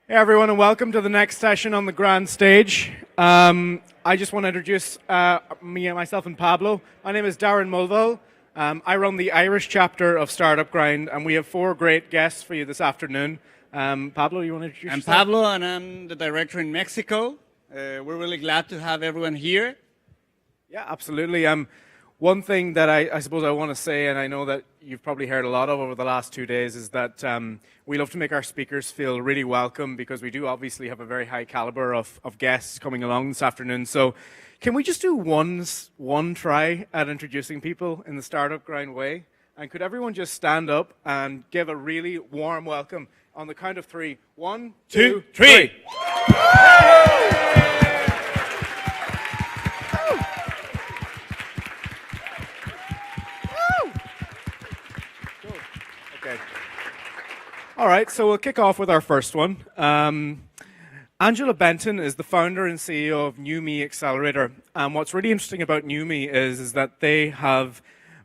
Hey everyone, and welcome to the next session on the grand stage. I just want to introduce myself and Pablo. My name is Darren Mulville. I run the Irish chapter of Startup Grind, and we have four great guests for you this afternoon. Pablo, you want to introduce yourself? I'm Pablo, and I'm the director in Mexico. We're really glad to have everyone here. Yeah, absolutely. One thing that I suppose I want to say, and I know that you've probably heard a lot of over the last 2 days, is that we love to make our speakers feel really welcome because we do obviously have a very high caliber of guests coming along this afternoon. So can we just do one try at introducing people in the Startup Grind way? And could everyone just stand up and give a really warm welcome on the count of three? 1, 2, 3. All right, so we'll kick off with our first one. Angela Benton is the founder and CEO of NewMe Accelerator. And what's really interesting about NewMe is that they have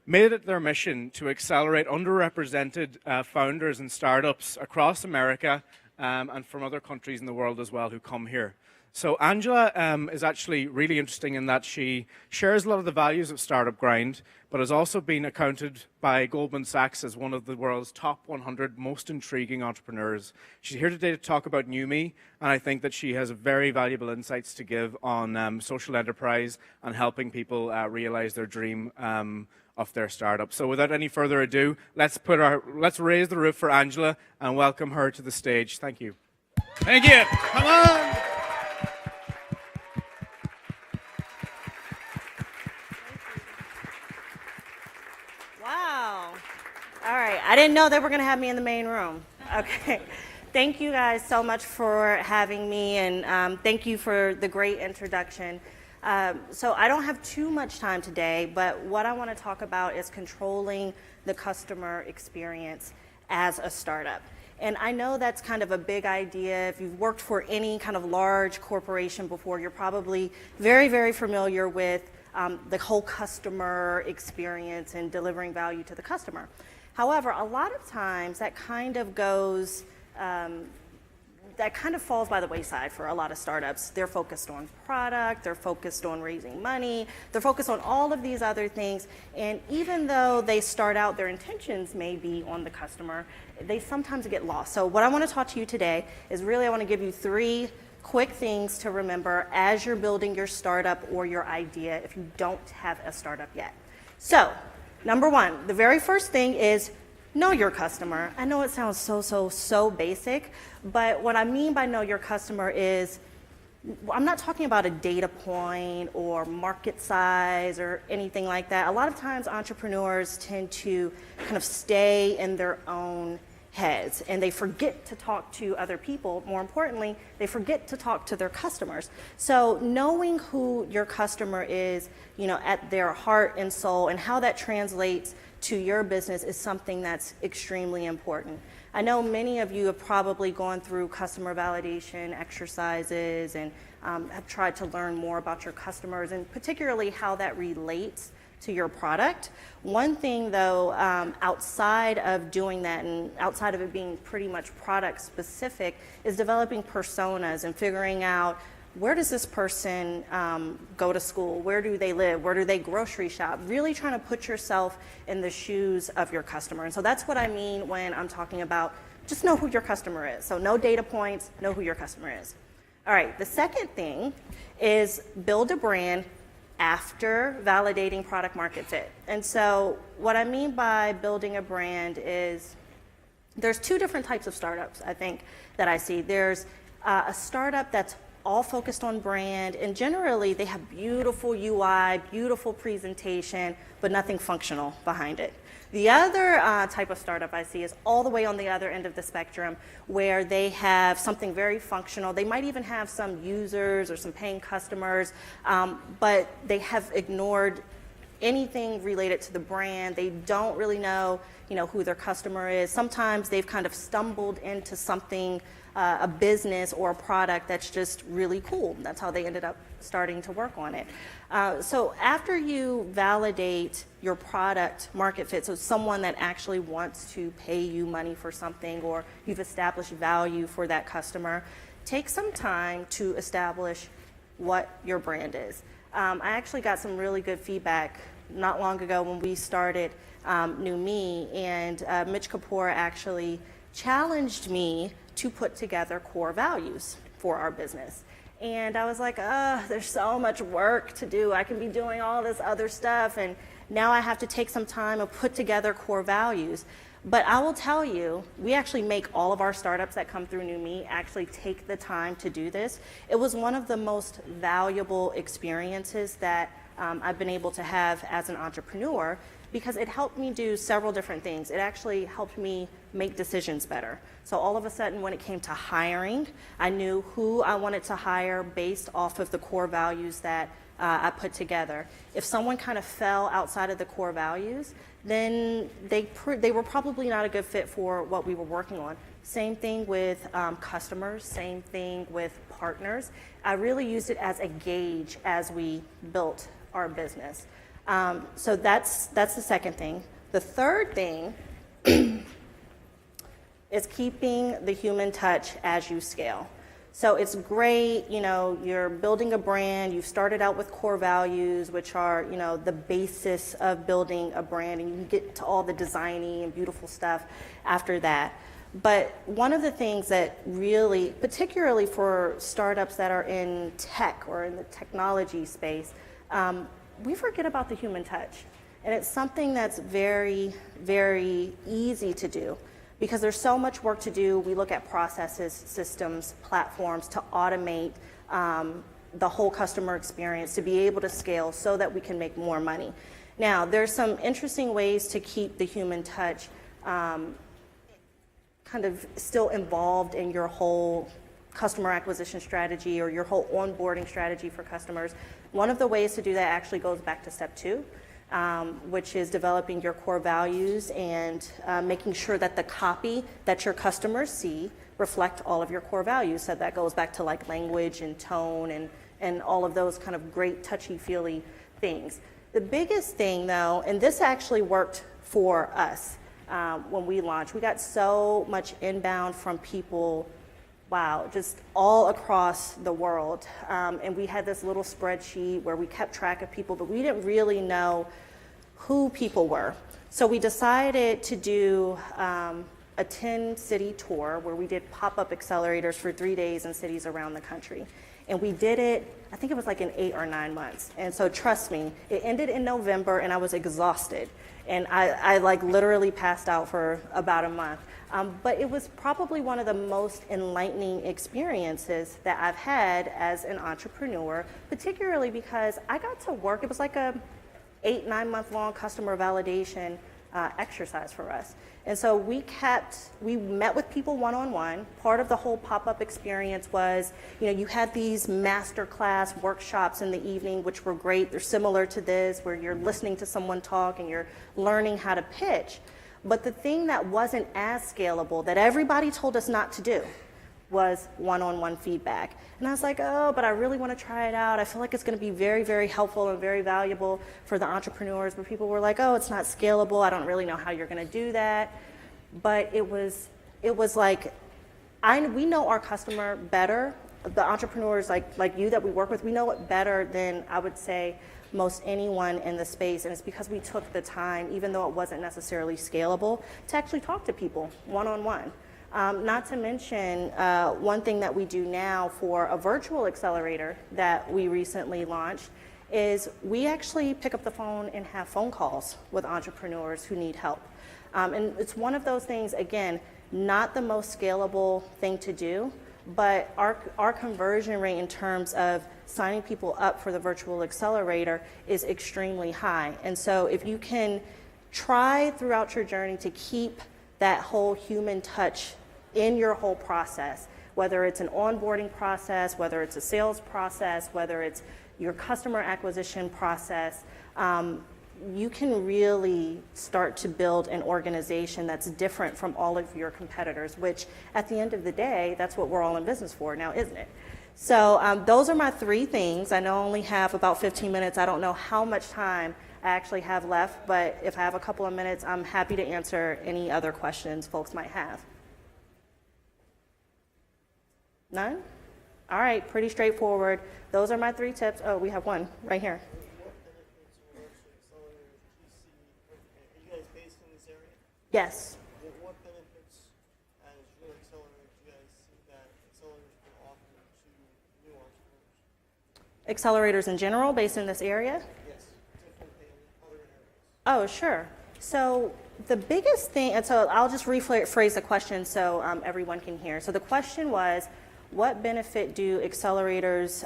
made it their mission to accelerate underrepresented founders and startups across America and from other countries in the world as well who come here. So Angela is actually really interesting in that she shares a lot of the values of Startup Grind, but has also been accounted by Goldman Sachs as one of the world's top 100 most intriguing entrepreneurs. She's here today to talk about NewMe, and I think that she has very valuable insights to give on social enterprise and helping people realize their dream of their startup. So without any further ado, let's raise the roof for Angela and welcome her to the stage. Thank you. Thank you. Come on. Wow. All right. I didn't know they were going to have me in the main room. Okay. Thank you guys so much for having me, and thank you for the great introduction. So I don't have too much time today, but what I want to talk about is controlling the customer experience as a startup. And I know that's kind of a big idea. If you've worked for any kind of large corporation before, you're probably very, very familiar with the whole customer experience and delivering value to the customer. However, a lot of times that kind of goes, that kind of falls by the wayside for a lot of startups. They're focused on product, they're focused on raising money, they're focused on all of these other things. And even though they start out, their intentions may be on the customer, they sometimes get lost. So what I want to talk to you today is really I want to give you 3 quick things to remember as you're building your startup or your idea if you don't have a startup yet. So, number 1, the very first thing is know your customer. I know it sounds so basic, but what I mean by know your customer is I'm not talking about a data point or market size or anything like that. A lot of times entrepreneurs tend to kind of stay in their own heads and they forget to talk to other people. More importantly, they forget to talk to their customers. So knowing who your customer is, at their heart and soul, and how that translates to your business is something that's extremely important. I know many of you have probably gone through customer validation exercises and have tried to learn more about your customers and particularly how that relates to your product. One thing though, outside of doing that and outside of it being pretty much product specific, is developing personas and figuring out where does this person go to school? Where do they live? Where do they grocery shop? Really trying to put yourself in the shoes of your customer. And so that's what I mean when I'm talking about just know who your customer is. So no data points, know who your customer is. All right, the second thing is build a brand after validating product market fit. And so what I mean by building a brand is there's 2 different types of startups, I think, that I see. There's a startup that's all focused on brand, and generally they have beautiful UI, beautiful presentation, but nothing functional behind it. The other type of startup I see is all the way on the other end of the spectrum, where they have something very functional. They might even have some users or some paying customers, but they have ignored anything related to the brand. They don't really know, who their customer is. Sometimes they've kind of stumbled into something, a business or a product that's just really cool. That's how they ended up starting to work on it. So after you validate your product market fit, so someone that actually wants to pay you money for something, or you've established value for that customer, take some time to establish what your brand is. I actually got some really good feedback not long ago when we started NewMe, and Mitch Kapoor actually challenged me to put together core values for our business. And I was like, there's so much work to do. I can be doing all this other stuff, and now I have to take some time and put together core values. But I will tell you, we actually make all of our startups that come through NewMe actually take the time to do this. It was one of the most valuable experiences that I've been able to have as an entrepreneur, because it helped me do several different things. It actually helped me make decisions better. So all of a sudden, when it came to hiring, I knew who I wanted to hire based off of the core values that I put together. If someone kind of fell outside of the core values, then they were probably not a good fit for what we were working on. Same thing with customers, same thing with partners. I really used it as a gauge as we built our business. So that's the second thing. The third thing is keeping the human touch as you scale. So it's great, you're building a brand, you've started out with core values, which are, the basis of building a brand, and you can get to all the designing and beautiful stuff after that. But one of the things that really, particularly for startups that are in tech or in the technology space, we forget about the human touch. And it's something that's very, very easy to do, because there's so much work to do. We look at processes, systems, platforms to automate the whole customer experience to be able to scale so that we can make more money. Now, there's some interesting ways to keep the human touch kind of still involved in your whole customer acquisition strategy or your whole onboarding strategy for customers. One of the ways to do that actually goes back to step 2. Which is developing your core values and making sure that the copy that your customers see reflect all of your core values. So that goes back to like language and tone and all of those kind of great touchy-feely things. The biggest thing though, and this actually worked for us when we launched, we got so much inbound from people, wow, just all across the world. And we had this little spreadsheet where we kept track of people, but we didn't really know who people were. So we decided to do a 10-city tour where we did pop-up accelerators for 3 days in cities around the country. And we did it, I think it was like in 8 or 9 months. And so trust me, it ended in November and I was exhausted. And I like literally passed out for about a month. But it was probably one of the most enlightening experiences that I've had as an entrepreneur, particularly because I got to work, it was like a 8-9 month long customer validation exercise for us. And so we met with people one-on-one. Part of the whole pop-up experience was, you had these masterclass workshops in the evening, which were great. They're similar to this, where you're listening to someone talk and you're learning how to pitch. But the thing that wasn't as scalable, that everybody told us not to do, was one-on-one feedback. And I was like, but I really want to try it out. I feel like it's going to be very, very helpful and very valuable for the entrepreneurs. But people were like, it's not scalable. I don't really know how you're going to do that. But it was like, we know our customer better. The entrepreneurs like you that we work with, we know it better than I would say most anyone in the space. And it's because we took the time, even though it wasn't necessarily scalable, to actually talk to people one-on-one. Not to mention, one thing that we do now for a virtual accelerator that we recently launched is we actually pick up the phone and have phone calls with entrepreneurs who need help. And it's one of those things, again, not the most scalable thing to do, but our conversion rate in terms of signing people up for the virtual accelerator is extremely high. And so if you can try throughout your journey to keep that whole human touch in your whole process, whether it's an onboarding process, whether it's a sales process, whether it's your customer acquisition process, you can really start to build an organization that's different from all of your competitors, which at the end of the day, that's what we're all in business for now, isn't it? So those are my 3 things. I know I only have about 15 minutes. I don't know how much time I actually have left, but if I have a couple of minutes, I'm happy to answer any other questions folks might have. None? All right, pretty straightforward. Those are my 3 tips. Oh, we have one right here. Yes. What benefits as your accelerator do you guys see that accelerators can offer to new entrepreneurs? Accelerators in general, based in this area? Yes, different than other areas. Oh, sure. So the biggest thing, and so I'll just rephrase the question so everyone can hear. So the question was, what benefit do accelerators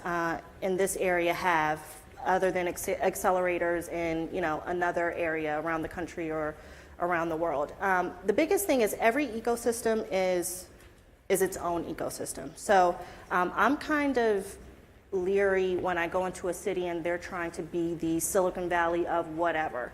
in this area have other than accelerators in another area around the country or around the world? The biggest thing is every ecosystem is its own ecosystem. So I'm kind of leery when I go into a city and they're trying to be the Silicon Valley of whatever.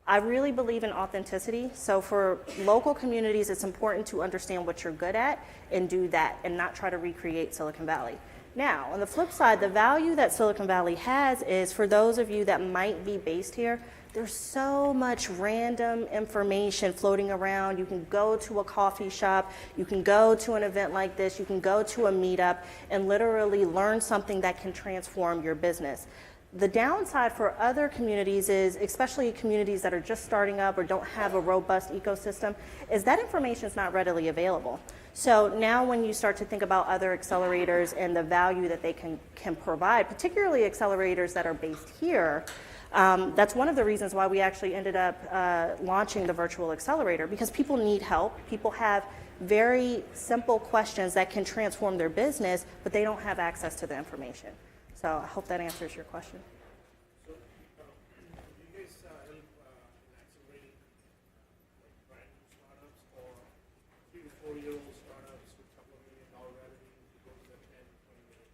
I really believe in authenticity. So for local communities, it's important to understand what you're good at and do that and not try to recreate Silicon Valley. Now, on the flip side, the value that Silicon Valley has is for those of you that might be based here, there's so much random information floating around. You can go to a coffee shop, you can go to an event like this, you can go to a meetup and literally learn something that can transform your business. The downside for other communities is, especially communities that are just starting up or don't have a robust ecosystem, is that information is not readily available. So now when you start to think about other accelerators and the value that they can provide, particularly accelerators that are based here, that's one of the reasons why we actually ended up launching the virtual accelerator, because people need help. People have very simple questions that can transform their business, but they don't have access to the information. So I hope that answers your question. So, do you guys help in accelerating brand new startups or 3 to 4-year-old startups with a couple of $1 million revenue to go to the 10, $20 million?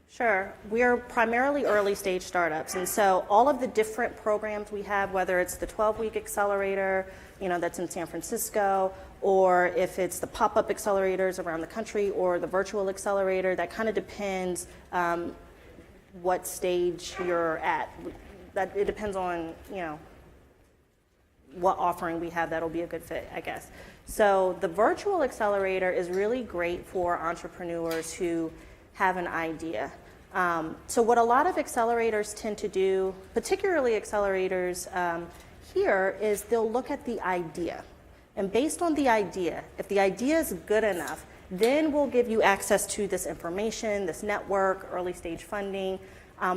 Sure. We're primarily early stage startups. And so all of the different programs we have, whether it's the 12-week accelerator, that's in San Francisco, or if it's the pop-up accelerators around the country or the virtual accelerator, that kind of depends what stage you're at. That it depends on, what offering we have that'll be a good fit, I guess. So the virtual accelerator is really great for entrepreneurs who have an idea. So what a lot of accelerators tend to do, particularly accelerators here, is they'll look at the idea. And based on the idea, if the idea is good enough, then we'll give you access to this information, this network, early stage funding.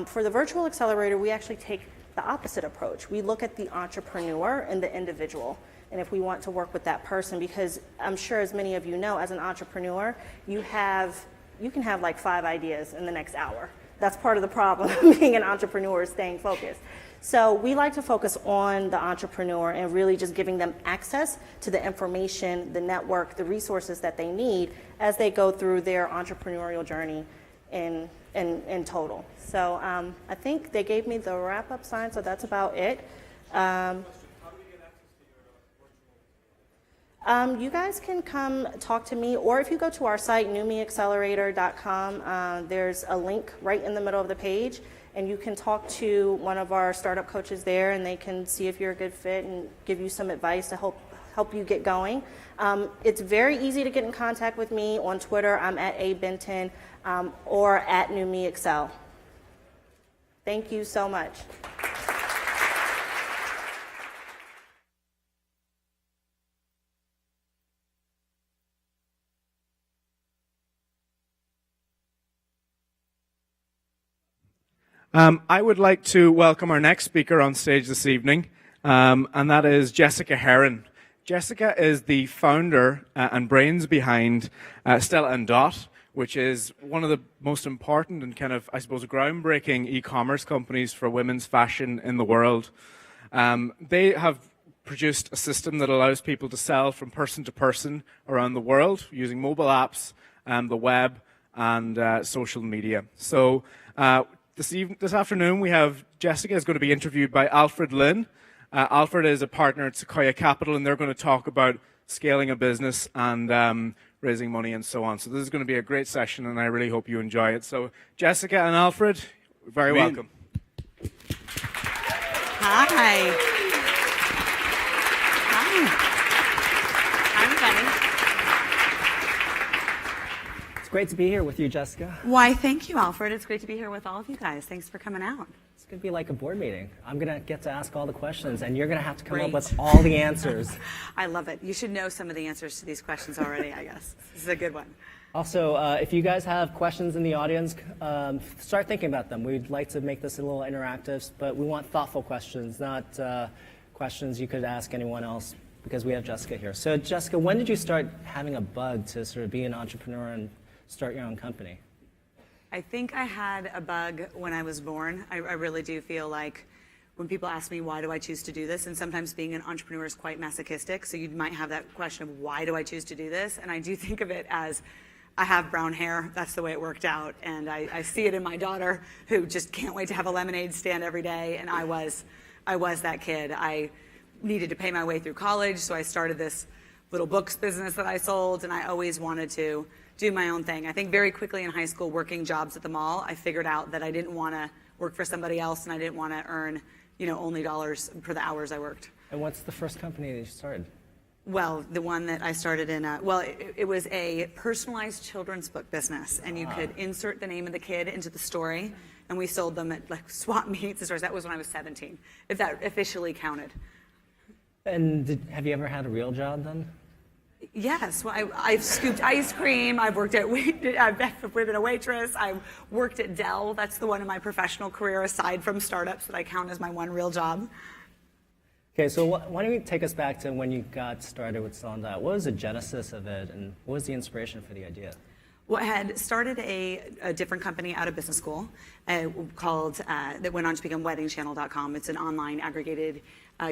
For the virtual accelerator, we actually take the opposite approach. We look at the entrepreneur and the individual, and if we want to work with that person, because I'm sure as many of you know, as an entrepreneur, you can have like 5 ideas in the next hour. That's part of the problem being an entrepreneur, is staying focused. So we like to focus on the entrepreneur and really just giving them access to the information, the network, the resources that they need as they go through their entrepreneurial journey in total. So I think they gave me the wrap-up sign, so that's about it. You guys can come talk to me, or if you go to our site, NewMeAccelerator.com, there's a link right in the middle of the page, and you can talk to one of our startup coaches there, and they can see if you're a good fit and give you some advice to help you get going. It's very easy to get in contact with me on Twitter. I'm at Benton, or at NewMeAccel. Thank you so much. I would like to welcome our next speaker on stage this evening, and that is Jessica Herrin. Jessica is the founder and brains behind Stella and Dot, which is one of the most important and kind of, I suppose, groundbreaking e-commerce companies for women's fashion in the world. They have produced a system that allows people to sell from person to person around the world using mobile apps, the web, and social media. So This afternoon, we have Jessica is going to be interviewed by Alfred Lynn. Alfred is a partner at Sequoia Capital, and they're going to talk about scaling a business and raising money and so on. So this is going to be a great session, and I really hope you enjoy it. So Jessica and Alfred, very welcome. Hi. Hi, everybody. It's great to be here with you, Jessica. Why, thank you, Alfred. It's great to be here with all of you guys. Thanks for coming out. It's going to be like a board meeting. I'm going to get to ask all the questions, and you're going to have to come up Great. with all the answers. I love it. You should know some of the answers to these questions already, I guess. This is a good one. Also, if you guys have questions in the audience, start thinking about them. We'd like to make this a little interactive, but we want thoughtful questions, not questions you could ask anyone else, because we have Jessica here. So Jessica, when did you start having a bug to sort of be an entrepreneur and start your own company? I think I had a bug when I was born. I really do feel like when people ask me, why do I choose to do this? And sometimes being an entrepreneur is quite masochistic. So you might have that question of, why do I choose to do this? And I do think of it as, I have brown hair. That's the way it worked out. And I see it in my daughter, who just can't wait to have a lemonade stand every day. And I was that kid. I needed to pay my way through college. So I started this little books business that I sold. And I always wanted to do my own thing. I think very quickly in high school, working jobs at the mall, I figured out that I didn't want to work for somebody else, and I didn't want to earn, only dollars for the hours I worked. And what's the first company that you started? Well, the one that I started in, it was a personalized children's book business, and you could insert the name of the kid into the story, and we sold them at like swap meets and stores. That was when I was 17, if that officially counted. And have you ever had a real job then? Yes, well, I've scooped ice cream. I've been a waitress. I worked at Dell. That's the one in my professional career, aside from startups, that I count as my one real job. Okay, so why don't you take us back to when you got started with Stella. What was the genesis of it, and what was the inspiration for the idea? Well, I had started a different company out of business school called, that went on to become WeddingChannel.com. It's an online aggregated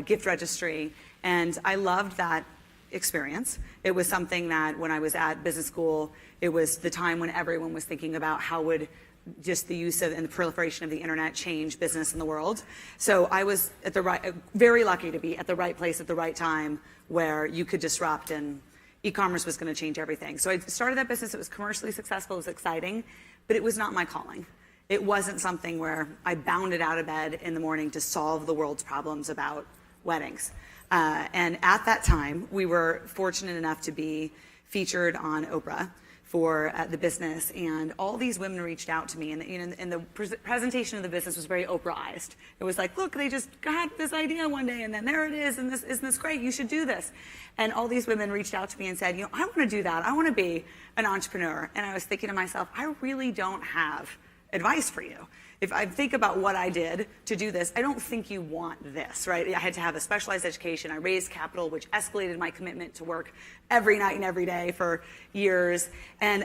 gift registry, and I loved that experience. It was something that when I was at business school, it was the time when everyone was thinking about how would just the use of and the proliferation of the internet change business in the world. So I was very lucky to be at the right place at the right time where you could disrupt, and e-commerce was going to change everything. So I started that business. It was commercially successful. It was exciting, but it was not my calling. It wasn't something where I bounded out of bed in the morning to solve the world's problems about weddings. And at that time, we were fortunate enough to be featured on Oprah for the business, and all these women reached out to me, and the presentation of the business was very Oprahized. It was like, look, they just got this idea one day, and then there it is, and isn't this great? You should do this. And all these women reached out to me and said, I want to do that. I want to be an entrepreneur. And I was thinking to myself, I really don't have advice for you. If I think about what I did to do this, I don't think you want this, right? I had to have a specialized education. I raised capital, which escalated my commitment to work every night and every day for years. And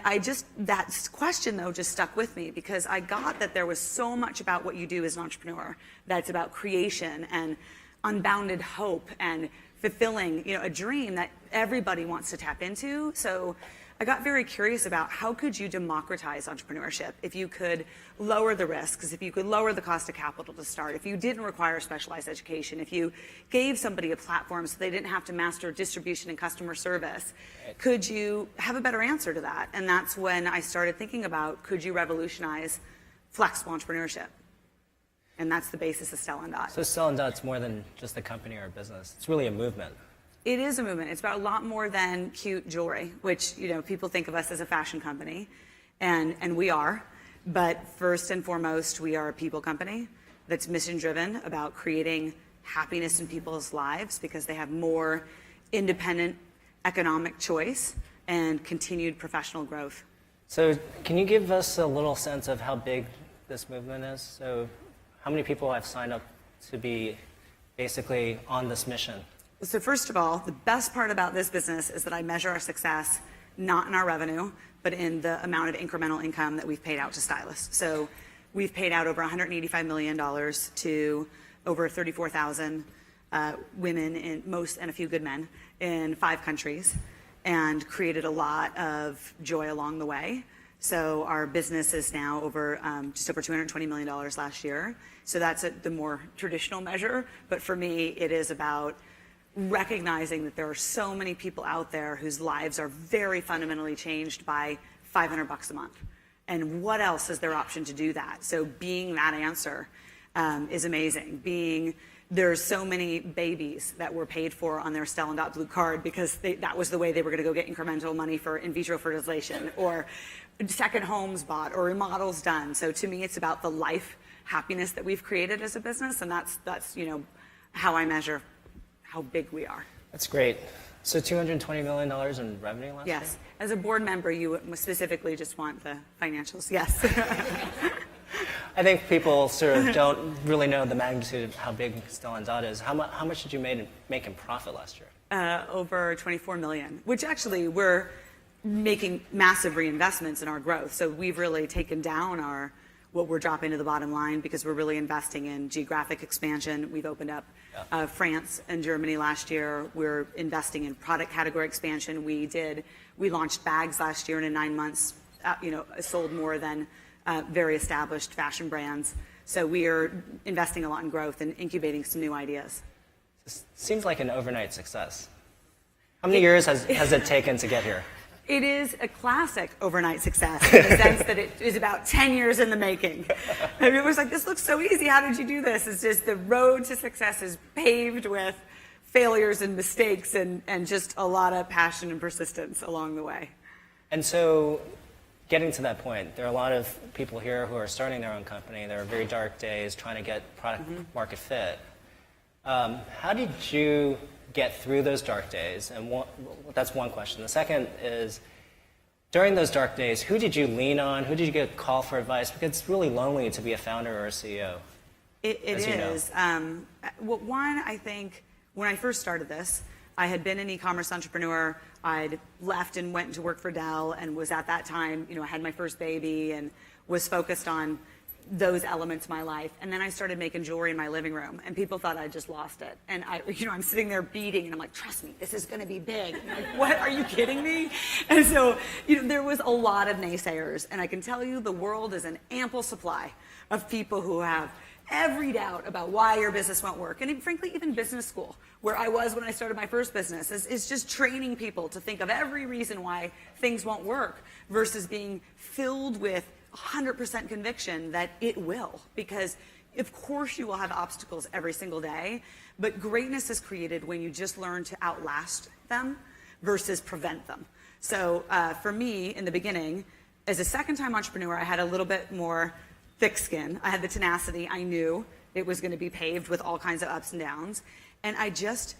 that question, though, just stuck with me, because I got that there was so much about what you do as an entrepreneur that's about creation and unbounded hope and fulfilling, a dream that everybody wants to tap into. So I got very curious about how could you democratize entrepreneurship if you could lower the risks, if you could lower the cost of capital to start, if you didn't require specialized education, if you gave somebody a platform so they didn't have to master distribution and customer service. Could you have a better answer to that? And that's when I started thinking about, could you revolutionize flexible entrepreneurship? And that's the basis of Stella. So Stella.'s more than just a company or a business. It's really a movement. It is a movement. It's about a lot more than cute jewelry, which, people think of us as a fashion company, and we are. But first and foremost, we are a people company that's mission-driven about creating happiness in people's lives because they have more independent economic choice and continued professional growth. So can you give us a little sense of how big this movement is? So how many people have signed up to be basically on this mission? So first of all, the best part about this business is that I measure our success not in our revenue, but in the amount of incremental income that we've paid out to stylists. So we've paid out over $185 million to over 34,000 women, and a few good men, in 5 countries, and created a lot of joy along the way. So our business is now over just over $220 million last year. So that's the more traditional measure. But for me, it is about recognizing that there are so many people out there whose lives are very fundamentally changed by $500 a month. And what else is their option to do that? So being that answer is amazing. There's so many babies that were paid for on their Stella Blue card because that was the way they were going to go get incremental money for in vitro fertilization, or second homes bought, or remodels done. So to me, it's about the life happiness that we've created as a business, and that's how I measure how big we are. That's great. So $220 million in revenue last year? Yes. As a board member, you specifically just want the financials. Yes. I think people sort of don't really know the magnitude of how big Stella is. How much did you make in profit last year? Over $24 million, which actually we're making massive reinvestments in our growth. So we've really taken down what we're dropping to the bottom line because we're really investing in geographic expansion. We've opened up France and Germany last year. We're investing in product category expansion. We launched bags last year, and in 9 months, sold more than very established fashion brands. So we are investing a lot in growth and incubating some new ideas. This seems like an overnight success. How many years has it taken to get here? It is a classic overnight success in the sense that it is about 10 years in the making. I mean, it was like, this looks so easy. How did you do this? It's just the road to success is paved with failures and mistakes and just a lot of passion and persistence along the way. And so getting to that point, there are a lot of people here who are starting their own company. There are very dark days trying to get product market fit. How did you get through those dark days? And that's one question. The second is, during those dark days, who did you lean on? Who did you get a call for advice? Because it's really lonely to be a founder or a CEO. It is. One, I think, when I first started this, I had been an e-commerce entrepreneur. I'd left and went to work for Dell and was at that time, I had my first baby and was focused on those elements of my life. And then I started making jewelry in my living room, and people thought I just lost it. And I'm sitting there beating, and I'm like, trust me, this is going to be big. I'm like, what? Are you kidding me? And so, there was a lot of naysayers. And I can tell you the world is an ample supply of people who have every doubt about why your business won't work. And frankly, even business school, where I was when I started my first business, is just training people to think of every reason why things won't work versus being filled with 100% conviction that it will, because of course you will have obstacles every single day, but greatness is created when you just learn to outlast them versus prevent them. So for me, in the beginning, as a second-time entrepreneur, I had a little bit more thick skin. I had the tenacity. I knew it was going to be paved with all kinds of ups and downs, and I just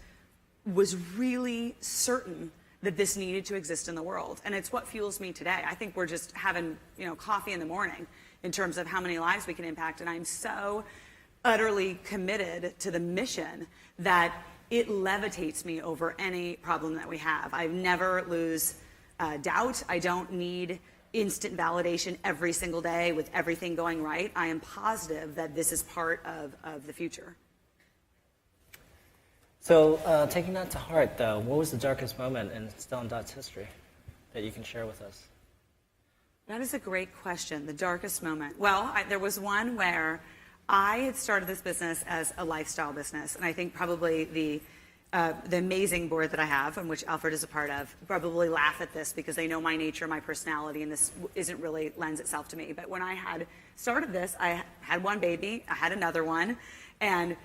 was really certain that this needed to exist in the world. And it's what fuels me today. I think we're just having, coffee in the morning in terms of how many lives we can impact. And I'm so utterly committed to the mission that it levitates me over any problem that we have. I never lose doubt. I don't need instant validation every single day with everything going right. I am positive that this is part of the future. So taking that to heart, though, what was the darkest moment in Stella&Dot's history that you can share with us? That is a great question. The darkest moment. Well, there was one where I had started this business as a lifestyle business, and I think probably the amazing board that I have, and which Alfred is a part of, probably laugh at this because they know my nature, my personality, and this isn't really lends itself to me. But when I had started this, I had one baby, I had another one, and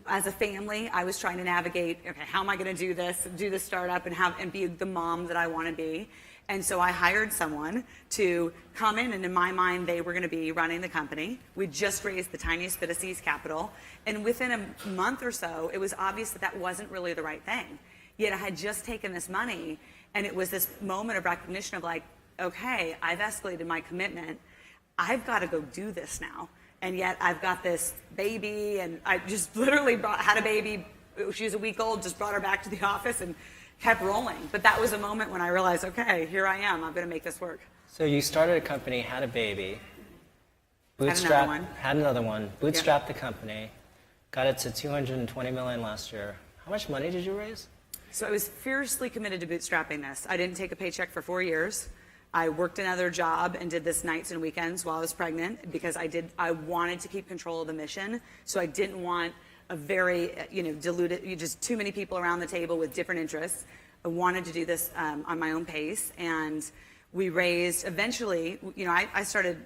as a family, I was trying to navigate, okay, how am I going to do this startup and be the mom that I want to be? And so I hired someone to come in, and in my mind, they were going to be running the company. We just raised the tiniest bit of seed capital, and within a month or so, it was obvious that wasn't really the right thing. Yet I had just taken this money, and it was this moment of recognition of like, okay, I've escalated my commitment. I've got to go do this now. And yet I've got this baby, and I just literally had a baby. She was a week old, just brought her back to the office and kept rolling. But that was a moment when I realized, okay, here I am. I'm going to make this work. So you started a company, had a baby, had another one, bootstrapped the company, got it to $220 million last year. How much money did you raise? So I was fiercely committed to bootstrapping this. I didn't take a paycheck for 4 years. I worked another job and did this nights and weekends while I was pregnant because I wanted to keep control of the mission. So I didn't want a very, diluted, just too many people around the table with different interests. I wanted to do this on my own pace. And we raised, eventually, I started,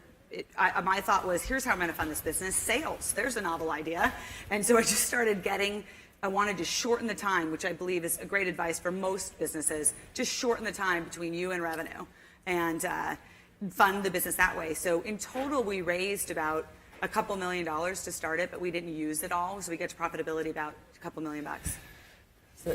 my thought was, here's how I'm going to fund this business: sales. There's a novel idea. And so I just started I wanted to shorten the time, which I believe is a great advice for most businesses. Just shorten the time between you and revenue and fund the business that way. So in total, we raised about a couple $1 million to start it, but we didn't use it all. So we get to profitability about a couple $1 million.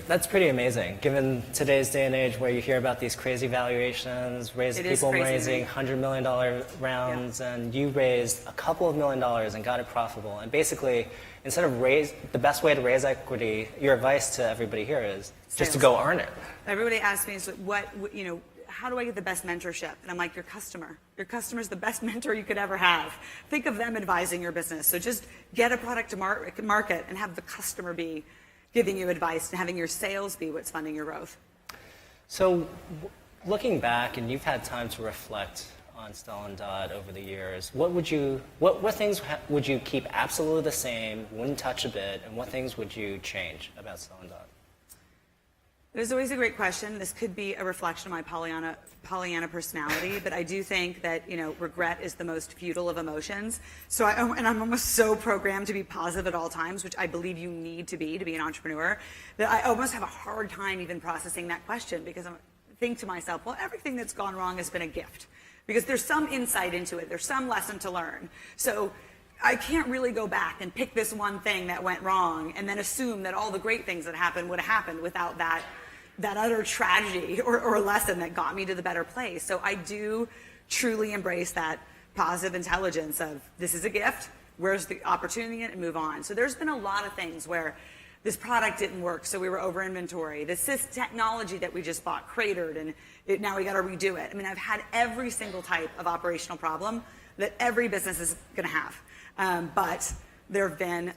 That's pretty amazing, given today's day and age where you hear about these crazy valuations, people raising $100 million rounds, and you raised a couple of $1 million and got it profitable. And basically, instead of the best way to raise equity, your advice to everybody here is just to go earn it. Everybody asks me, so how do I get the best mentorship? And I'm like, your customer. Your customer's the best mentor you could ever have. Think of them advising your business. So just get a product to market and have the customer be giving you advice and having your sales be what's funding your growth. So looking back, and you've had time to reflect on Stella and Dot over the years, what things would you keep absolutely the same, wouldn't touch a bit, and what things would you change about Stella and Dot? There's always a great question. This could be a reflection of my Pollyanna personality, but I do think that regret is the most futile of emotions. So I'm almost so programmed to be positive at all times, which I believe you need to be an entrepreneur, that I almost have a hard time even processing that question, because I think to myself, well, everything that's gone wrong has been a gift, because there's some insight into it, there's some lesson to learn. So I can't really go back and pick this one thing that went wrong and then assume that all the great things that happened would have happened without that utter tragedy or lesson that got me to the better place. So I do truly embrace that positive intelligence of, this is a gift, where's the opportunity in it, and move on. So there's been a lot of things where this product didn't work, so we were over inventory. This technology that we just bought cratered, and now we got to redo it. I mean, I've had every single type of operational problem that every business is going to have. But there have been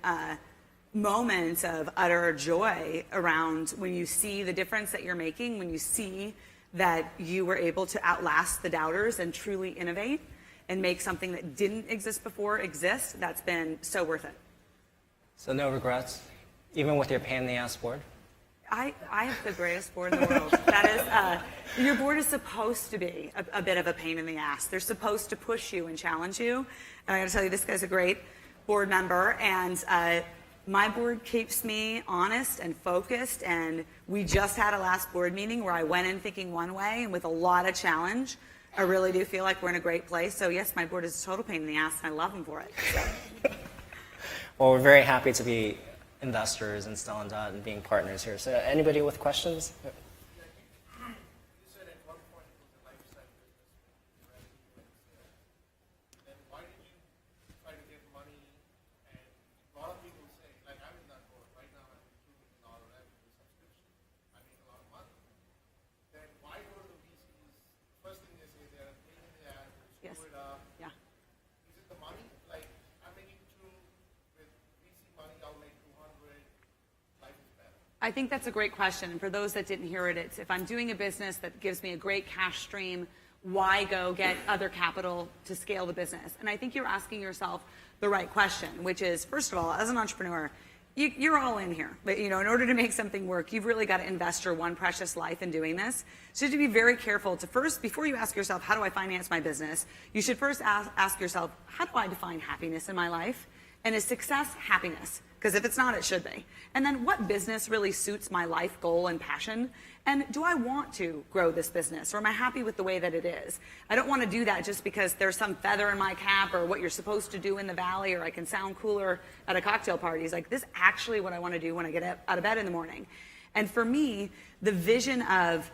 moments of utter joy around when you see the difference that you're making, when you see that you were able to outlast the doubters and truly innovate and make something that didn't exist before exist. That's been so worth it. So no regrets, even with your pain in the ass board? I have the greatest board in the world. That is, your board is supposed to be a bit of a pain in the ass. They're supposed to push you and challenge you. And I got to tell you, this guy's a great board member, and my board keeps me honest and focused. And we just had a last board meeting where I went in thinking one way, and with a lot of challenge, I really do feel like we're in a great place. So yes, my board is a total pain in the ass, and I love them for it. So. Well, we're very happy to be investors in Stella and Dot and being partners here. So anybody with questions? You said at one point it was a lifestyle business, then why did you try to get money? And a lot of people say, like I'm in that board right now, I'm $2 million revenue subscription, I make a lot of money. Then why go to the VCs? First thing they say, they're a pain in the ass, screw it up. Yeah. Is it the money? Like I'm making $2 with VC money, I'll make $200. Life is better. I think that's a great question. And for those that didn't hear it, it's if I'm doing a business that gives me a great cash stream, why go get other capital to scale the business? And I think you're asking yourself the right question, which is, first of all, as an entrepreneur, you're all in here. But in order to make something work, you've really got to invest your one precious life in doing this. So you have to be very careful to first, before you ask yourself, how do I finance my business? You should first ask yourself, how do I define happiness in my life? And is success happiness? Because if it's not, it should be. And then what business really suits my life goal and passion? And do I want to grow this business? Or am I happy with the way that it is? I don't want to do that just because there's some feather in my cap or what you're supposed to do in the valley, or I can sound cooler at a cocktail party. It's like, this is actually what I want to do when I get out of bed in the morning. And for me, the vision of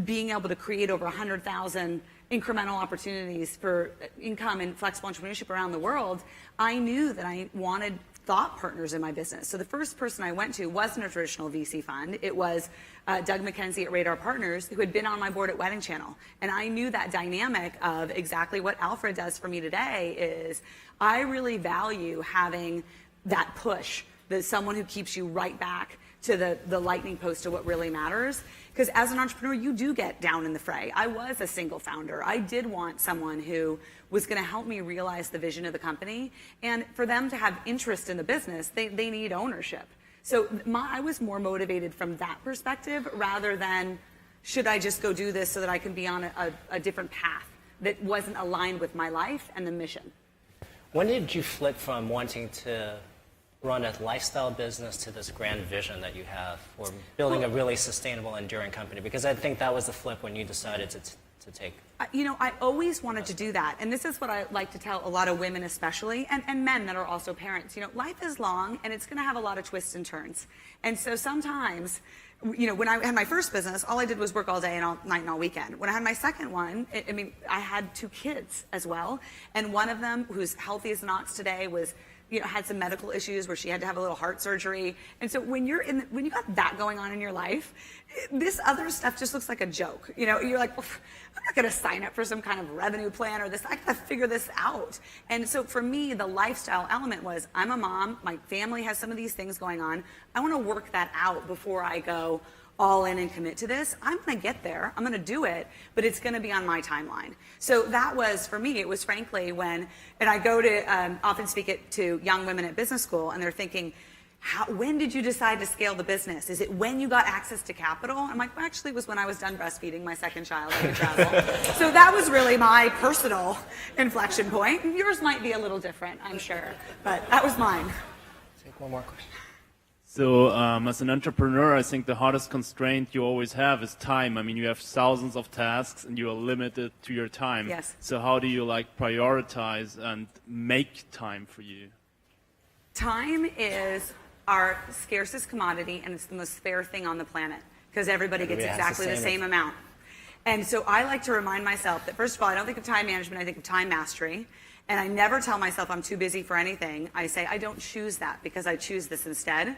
being able to create over 100,000 incremental opportunities for income and flexible entrepreneurship around the world, I knew that I wanted thought partners in my business. So the first person I went to wasn't a traditional VC fund. It was Doug McKenzie at Radar Partners, who had been on my board at Wedding Channel. And I knew that dynamic of exactly what Alfred does for me today is I really value having that push, that someone who keeps you right back to the lightning post to what really matters. Because as an entrepreneur, you do get down in the fray. I was a single founder. I did want someone who was going to help me realize the vision of the company. And for them to have interest in the business, they need ownership. So I was more motivated from that perspective rather than, should I just go do this so that I can be on a different path that wasn't aligned with my life and the mission. When did you flip from wanting to run a lifestyle business to this grand vision that you have for building a really sustainable, enduring company? Because I think that was the flip when you decided to take. I always wanted to do that. And this is what I like to tell a lot of women especially, and men that are also parents. Life is long, and it's going to have a lot of twists and turns. And so sometimes, when I had my first business, all I did was work all day and all night and all weekend. When I had my second one, I had 2 kids as well. And one of them, who's healthy as an ox today, was had some medical issues where she had to have a little heart surgery. And so when you got that going on in your life, this other stuff just looks like a joke. You're like, I'm not going to sign up for some kind of revenue plan or this. I got to figure this out. And so for me, the lifestyle element was, I'm a mom. My family has some of these things going on. I want to work that out before I go all in and commit to this. I'm going to get there. I'm going to do it, but it's going to be on my timeline. So that was, for me, it was frankly and I go to often speak it to young women at business school, and they're thinking, when did you decide to scale the business? Is it when you got access to capital? I'm like, well, actually, it was when I was done breastfeeding my second child and travel. So that was really my personal inflection point. Yours might be a little different, I'm sure, but that was mine. Take one more question. So as an entrepreneur, I think the hardest constraint you always have is time. You have thousands of tasks and you are limited to your time. Yes. So how do you prioritize and make time for you? Time is our scarcest commodity, and it's the most fair thing on the planet because everybody gets exactly the same amount. And so I like to remind myself that, first of all, I don't think of time management, I think of time mastery. And I never tell myself I'm too busy for anything. I say I don't choose that because I choose this instead.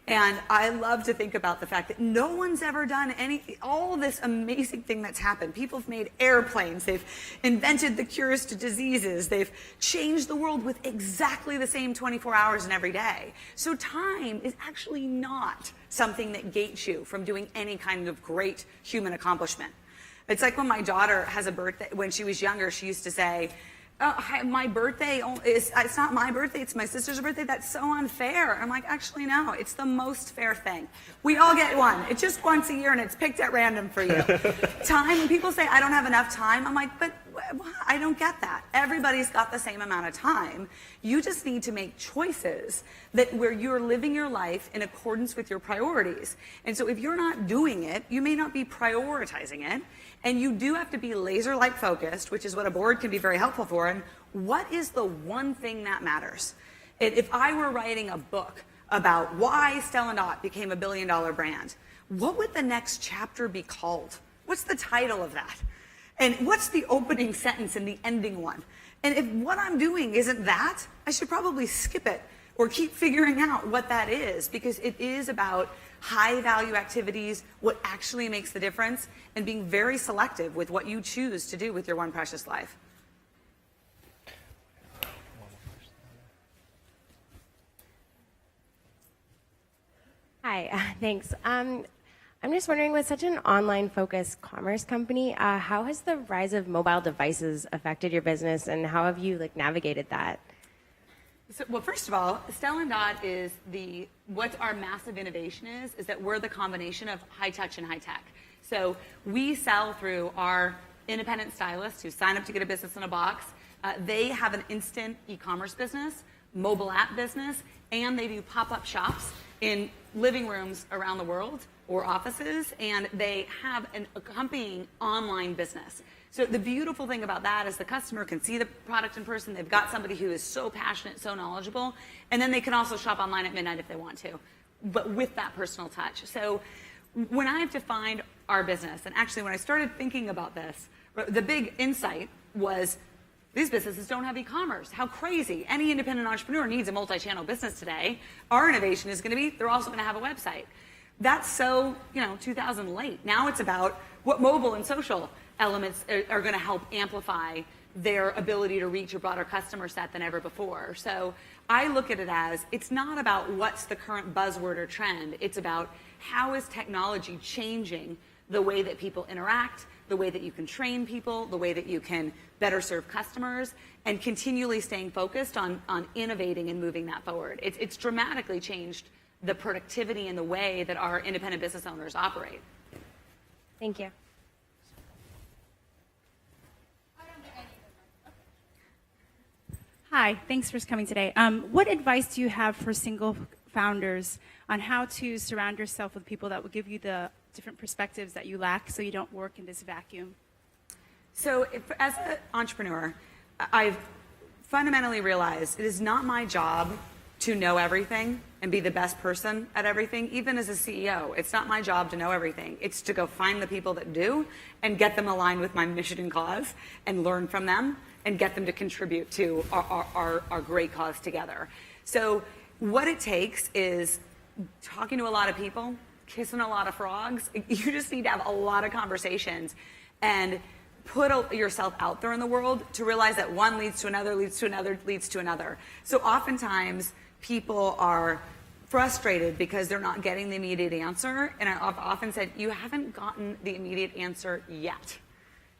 And I love to think about the fact that no one's ever done all this amazing thing that's happened. People have made airplanes. They've invented the cures to diseases. They've changed the world with exactly the same 24 hours in every day. So time is actually not something that gates you from doing any kind of great human accomplishment. It's like when my daughter has a birthday. When she was younger, she used to say, my birthday it's not my birthday, it's my sister's birthday. That's so unfair. I'm like, actually, no, it's the most fair thing. We all get one. It's just once a year and it's picked at random for you. Time, when people say I don't have enough time, I'm like, but I don't get that. Everybody's got the same amount of time. You just need to make choices where you're living your life in accordance with your priorities. And so if you're not doing it, you may not be prioritizing it. And you do have to be laser-like focused, which is what a board can be very helpful for. And what is the one thing that matters? If I were writing a book about why Stella became $1 billion brand, what would the next chapter be called? What's the title of that? And what's the opening sentence and the ending one? And if what I'm doing isn't that, I should probably skip it or keep figuring out what that is, because it is about high value activities, what actually makes the difference, and being very selective with what you choose to do with your one precious life. Hi, thanks. I'm just wondering, with such an online-focused commerce company, how has the rise of mobile devices affected your business, and how have you navigated that? So, well, first of all, Stella & Dot is what our massive innovation is that we're the combination of high touch and high tech. So we sell through our independent stylists who sign up to get a business in a box. They have an instant e-commerce business, mobile app business, and they do pop-up shops in living rooms around the world or offices, and they have an accompanying online business. So the beautiful thing about that is the customer can see the product in person. They've got somebody who is so passionate, so knowledgeable, and then they can also shop online at midnight if they want to, but with that personal touch. So when I have defined our business, and actually when I started thinking about this, the big insight was these businesses don't have e-commerce. How crazy. Any independent entrepreneur needs a multi-channel business today. Our innovation is going to be they're also going to have a website. That's so, 2000 late. Now it's about what mobile and social elements are going to help amplify their ability to reach a broader customer set than ever before. So I look at it as it's not about what's the current buzzword or trend. It's about how is technology changing the way that people interact, the way that you can train people, the way that you can better serve customers, and continually staying focused on innovating and moving that forward. It's dramatically changed the productivity and the way that our independent business owners operate. Thank you. Hi, thanks for coming today. What advice do you have for single founders on how to surround yourself with people that will give you the different perspectives that you lack so you don't work in this vacuum? So as an entrepreneur, I've fundamentally realized it is not my job to know everything and be the best person at everything. Even as a CEO, it's not my job to know everything. It's to go find the people that do and get them aligned with my mission and cause and learn from them and get them to contribute to our great cause together. So what it takes is talking to a lot of people, kissing a lot of frogs. You just need to have a lot of conversations and put yourself out there in the world to realize that one leads to another, leads to another, leads to another. So oftentimes people are frustrated because they're not getting the immediate answer. And I've often said, you haven't gotten the immediate answer yet.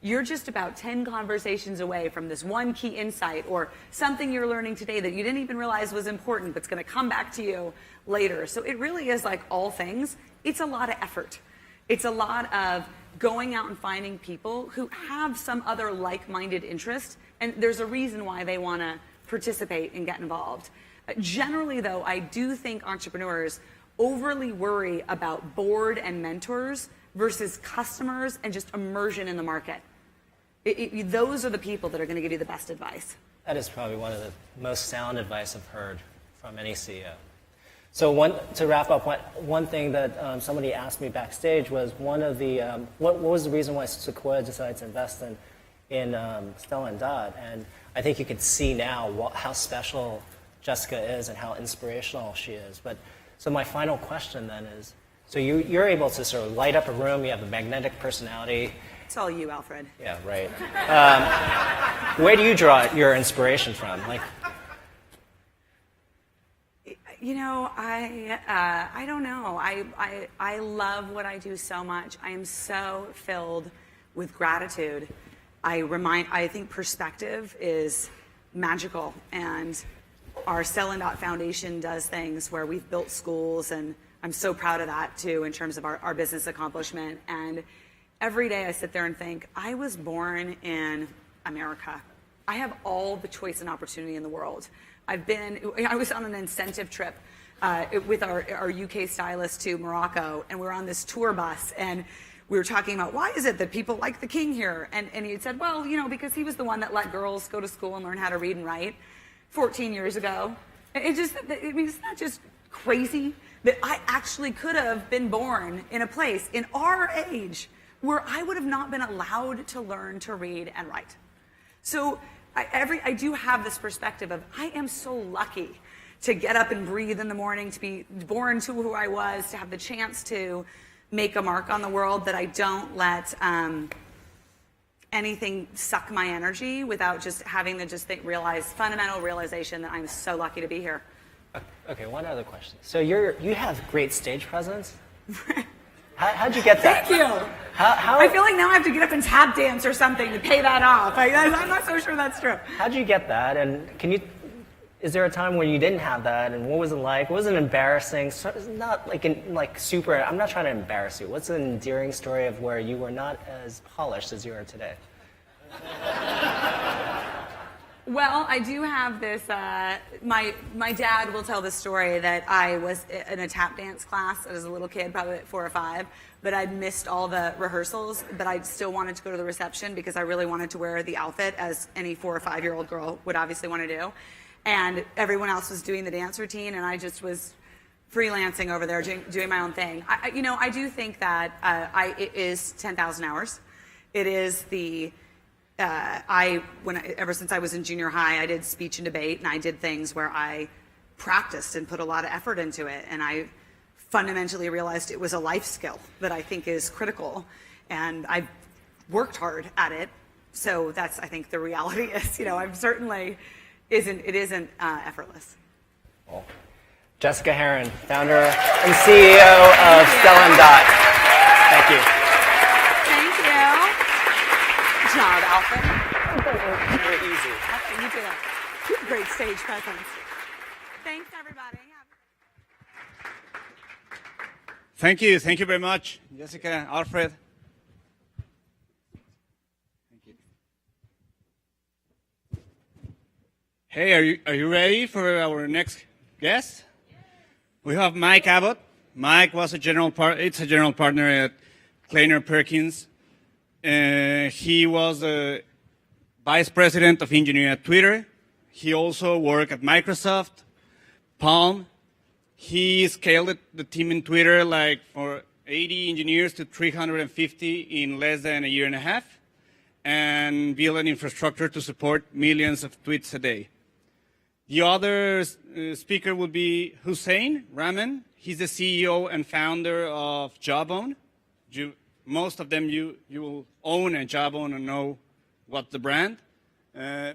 You're just about 10 conversations away from this one key insight or something you're learning today that you didn't even realize was important, but it's going to come back to you later. So it really is like all things. It's a lot of effort. It's a lot of going out and finding people who have some other like-minded interest, and there's a reason why they want to participate and get involved. Generally, though, I do think entrepreneurs overly worry about board and mentors versus customers and just immersion in the market. Those are the people that are going to give you the best advice. That is probably one of the most sound advice I've heard from any CEO. So to wrap up, one thing that somebody asked me backstage was one of the, what was the reason why Sequoia decided to invest in Stella and Dot? And I think you can see now how special Jessica is and how inspirational she is. So my final question then is, so you're able to sort of light up a room, you have a magnetic personality. It's all you, Alfred. Yeah, right. Where do you draw your inspiration from? You know, I don't know. I love what I do so much. I am so filled with gratitude. I think perspective is magical, and our Stella and Dot Foundation does things where we've built schools, and I'm so proud of that too in terms of our business accomplishment. And every day I sit there and think, I was born in America. I have all the choice and opportunity in the world. I was on an incentive trip with our UK stylist to Morocco, and we were on this tour bus, and we were talking about why is it that people like the king here? And he had said, well, because he was the one that let girls go to school and learn how to read and write 14 years ago. It's not just crazy that I actually could have been born in a place in our age where I would have not been allowed to learn to read and write. So I do have this perspective of I am so lucky to get up and breathe in the morning, to be born to who I was, to have the chance to make a mark on the world, that I don't let anything suck my energy without just having to fundamental realization that I'm so lucky to be here. Okay, one other question. So you have great stage presence. How'd you get that? Thank you. I feel like now I have to get up and tap dance or something to pay that off. I'm not so sure that's true. How'd you get that? And is there a time when you didn't have that? And what was it like? Was it embarrassing? So it's not super. I'm not trying to embarrass you. What's an endearing story of where you were not as polished as you are today? Well, I do have this, my dad will tell the story that I was in a tap dance class as a little kid, probably at 4 or 5, but I'd missed all the rehearsals, but I still wanted to go to the reception because I really wanted to wear the outfit as any 4 or 5-year-old girl would obviously want to do. And everyone else was doing the dance routine, and I just was freelancing over there, doing my own thing. I do think that it is 10,000 hours. It is the... ever since I was in junior high, I did speech and debate, and I did things where I practiced and put a lot of effort into it, and I fundamentally realized it was a life skill that I think is critical, and I worked hard at it. So that's, I think, the reality is, I'm certainly isn't effortless. Well, Jessica Herrin, founder and CEO of Stella and Dot. Thank you. job, Alfred. Very easy. Okay, you did that. You have great stage presence. Thanks, everybody. Thank you. Thank you very much, Jessica, Alfred. Thank you. Hey, are you ready for our next guest? We have Mike Abbott. Mike was a general partner at Kleiner Perkins. He was a vice president of engineering at Twitter. He also worked at Microsoft, Palm. He scaled the team in Twitter like for 80 engineers to 350 in less than a year and a half, and built an infrastructure to support millions of tweets a day. The other speaker will be Hosain Rahman. He's the CEO and founder of Jawbone. Most of them you will own a Jawbone and know what the brand. I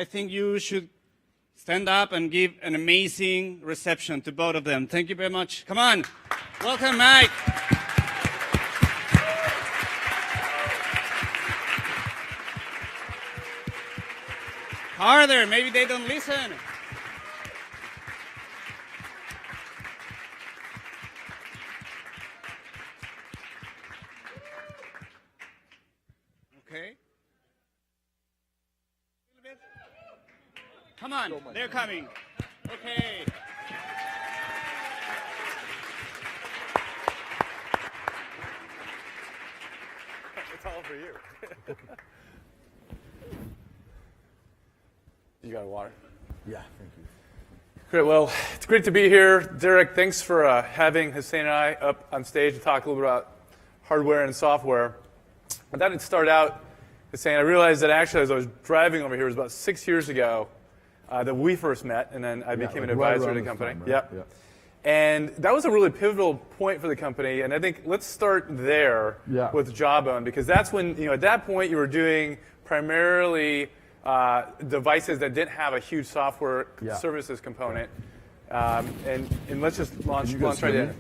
think you should stand up and give an amazing reception to both of them. Thank you very much. Come on. Welcome, Mike. Harder. Maybe they don't listen. Okay. Come on, they're coming. Okay. It's all for you. You got water? Yeah, thank you. Great. Well, it's great to be here. Derek, thanks for having Hosain and I up on stage to talk a little bit about hardware and software. I thought I'd start out saying I realized that actually as I was driving over here, it was about 6 years ago that we first met, and then I became an advisor to the company. Time, right? Yep. And that was a really pivotal point for the company, and I think let's start there with Jawbone, because that's when, at that point you were doing primarily devices that didn't have a huge software services component. And let's just launch right in.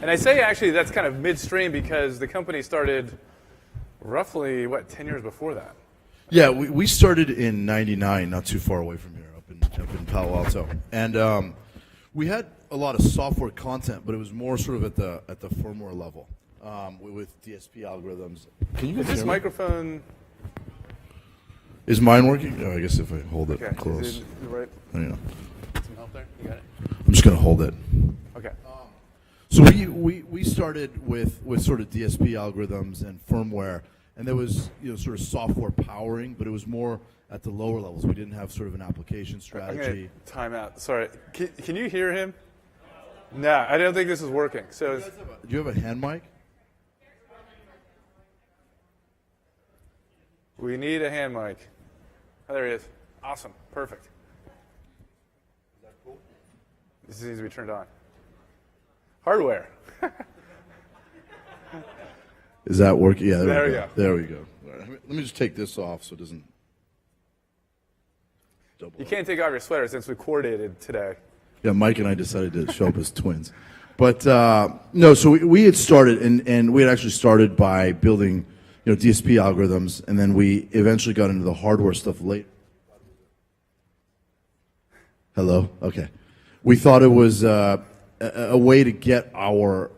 And I say actually that's kind of midstream because the company started roughly, 10 years before that? Yeah, we started in '99, not too far away from here, up in Palo Alto. And we had a lot of software content, but it was more sort of at the firmware level with DSP algorithms. Can you guys hear this microphone? Is mine working? Oh, I guess if I hold it close. Is it right? There you go. Some help there? You got it? I'm just going to hold it. Okay. So we started with sort of DSP algorithms and firmware, and there was sort of software powering, but it was more at the lower levels. We didn't have sort of an application strategy. Time out. Sorry. Can you hear him? No, I don't think this is working. So do you have a hand mic? We need a hand mic. Oh, there he is. Awesome. Perfect. Is that cool? This needs to be turned on. Hardware. Is that working? Yeah, there we go. There we go. Right, let me just take this off so it doesn't double. You can't take off your sweater since we coordinated today. Yeah, Mike and I decided to show up as twins. But no, so we had started, and we had actually started by building DSP algorithms, and then we eventually got into the hardware stuff later. Hello? Okay. We thought it was a way to get our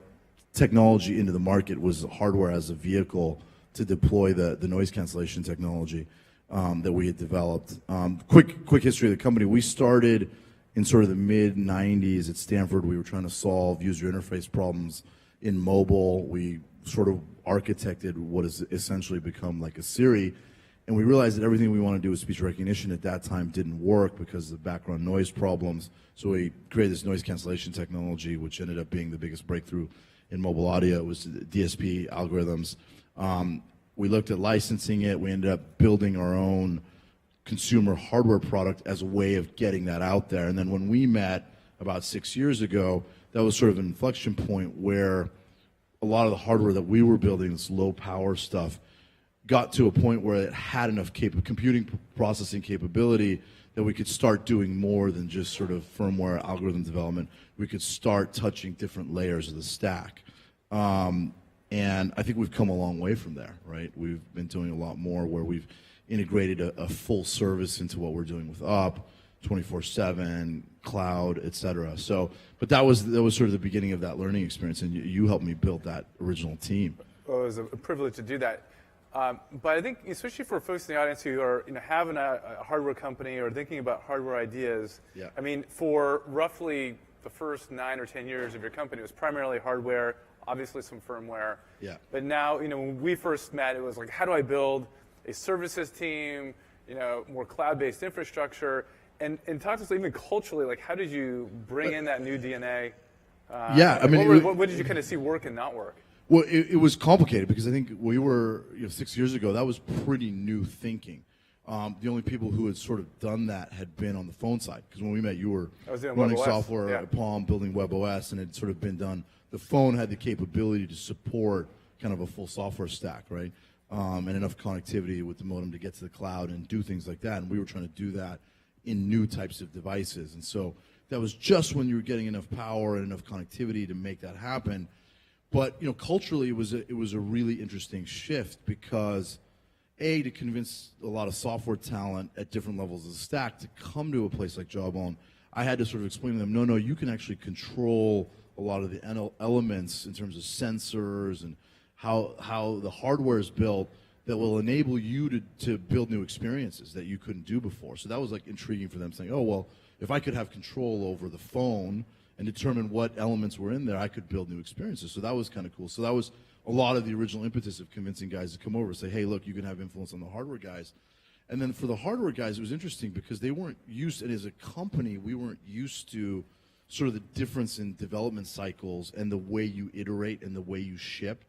technology into the market was hardware as a vehicle to deploy the noise cancellation technology that we had developed. Quick history of the company. We started in sort of the mid-'90s at Stanford. We were trying to solve user interface problems in mobile. We sort of architected what has essentially become like a Siri, and we realized that everything we wanted to do with speech recognition at that time didn't work because of the background noise problems. So we created this noise cancellation technology, which ended up being the biggest breakthrough in mobile audio. It was DSP algorithms. We looked at licensing it. We ended up building our own consumer hardware product as a way of getting that out there. And then when we met about 6 years ago, that was sort of an inflection point where a lot of the hardware that we were building, this low power stuff, got to a point where it had enough computing processing capability that we could start doing more than just sort of firmware algorithm development. We could start touching different layers of the stack. And And I think we've come a long way from there, right? We've been doing a lot more where we've integrated a full service into what we're doing with Up, 24/7, cloud, et cetera. So, but that was sort of the beginning of that learning experience, and you helped me build that original team. Well, it was a privilege to do that. But I think, especially for folks in the audience who are having a hardware company or thinking about hardware ideas, Yeah. I mean, for roughly the first 9 or 10 years of your company, it was primarily hardware, obviously some firmware. Yeah. But now, when we first met, it was like, how do I build a services team, more cloud-based infrastructure? And talk to us even culturally, like how did you bring in that new DNA? Yeah, I mean, what did you kind of see work and not work? Well, it was complicated because I think we were 6 years ago. That was pretty new thinking. The only people who had sort of done that had been on the phone side. Because when we met, you were running software at Palm, building WebOS, and it had sort of been done. The phone had the capability to support kind of a full software stack, right? And enough connectivity with the modem to get to the cloud and do things like that. And we were trying to do that in new types of devices. And so that was just when you were getting enough power and enough connectivity to make that happen. But culturally, it was a really interesting shift because, to convince a lot of software talent at different levels of the stack to come to a place like Jawbone, I had to sort of explain to them, no, you can actually control a lot of the elements in terms of sensors and how the hardware is built that will enable you to build new experiences that you couldn't do before. So that was like intriguing for them, saying, oh, well, if I could have control over the phone and determine what elements were in there, I could build new experiences. So that was kind of cool. So that was a lot of the original impetus of convincing guys to come over and say, hey, look, you can have influence on the hardware guys. And then for the hardware guys, it was interesting because they weren't used, and as a company, we weren't used to sort of the difference in development cycles and the way you iterate and the way you ship.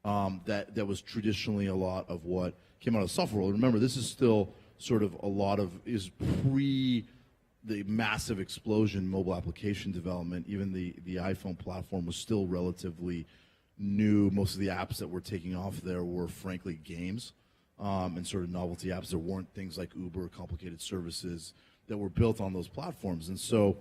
That was traditionally a lot of what came out of the software world. Remember, this is still sort of a lot of is pre the massive explosion mobile application development. Even the iPhone platform was still relatively new. Most of the apps that were taking off there were frankly games and sort of novelty apps. There weren't things like Uber, complicated services that were built on those platforms. And so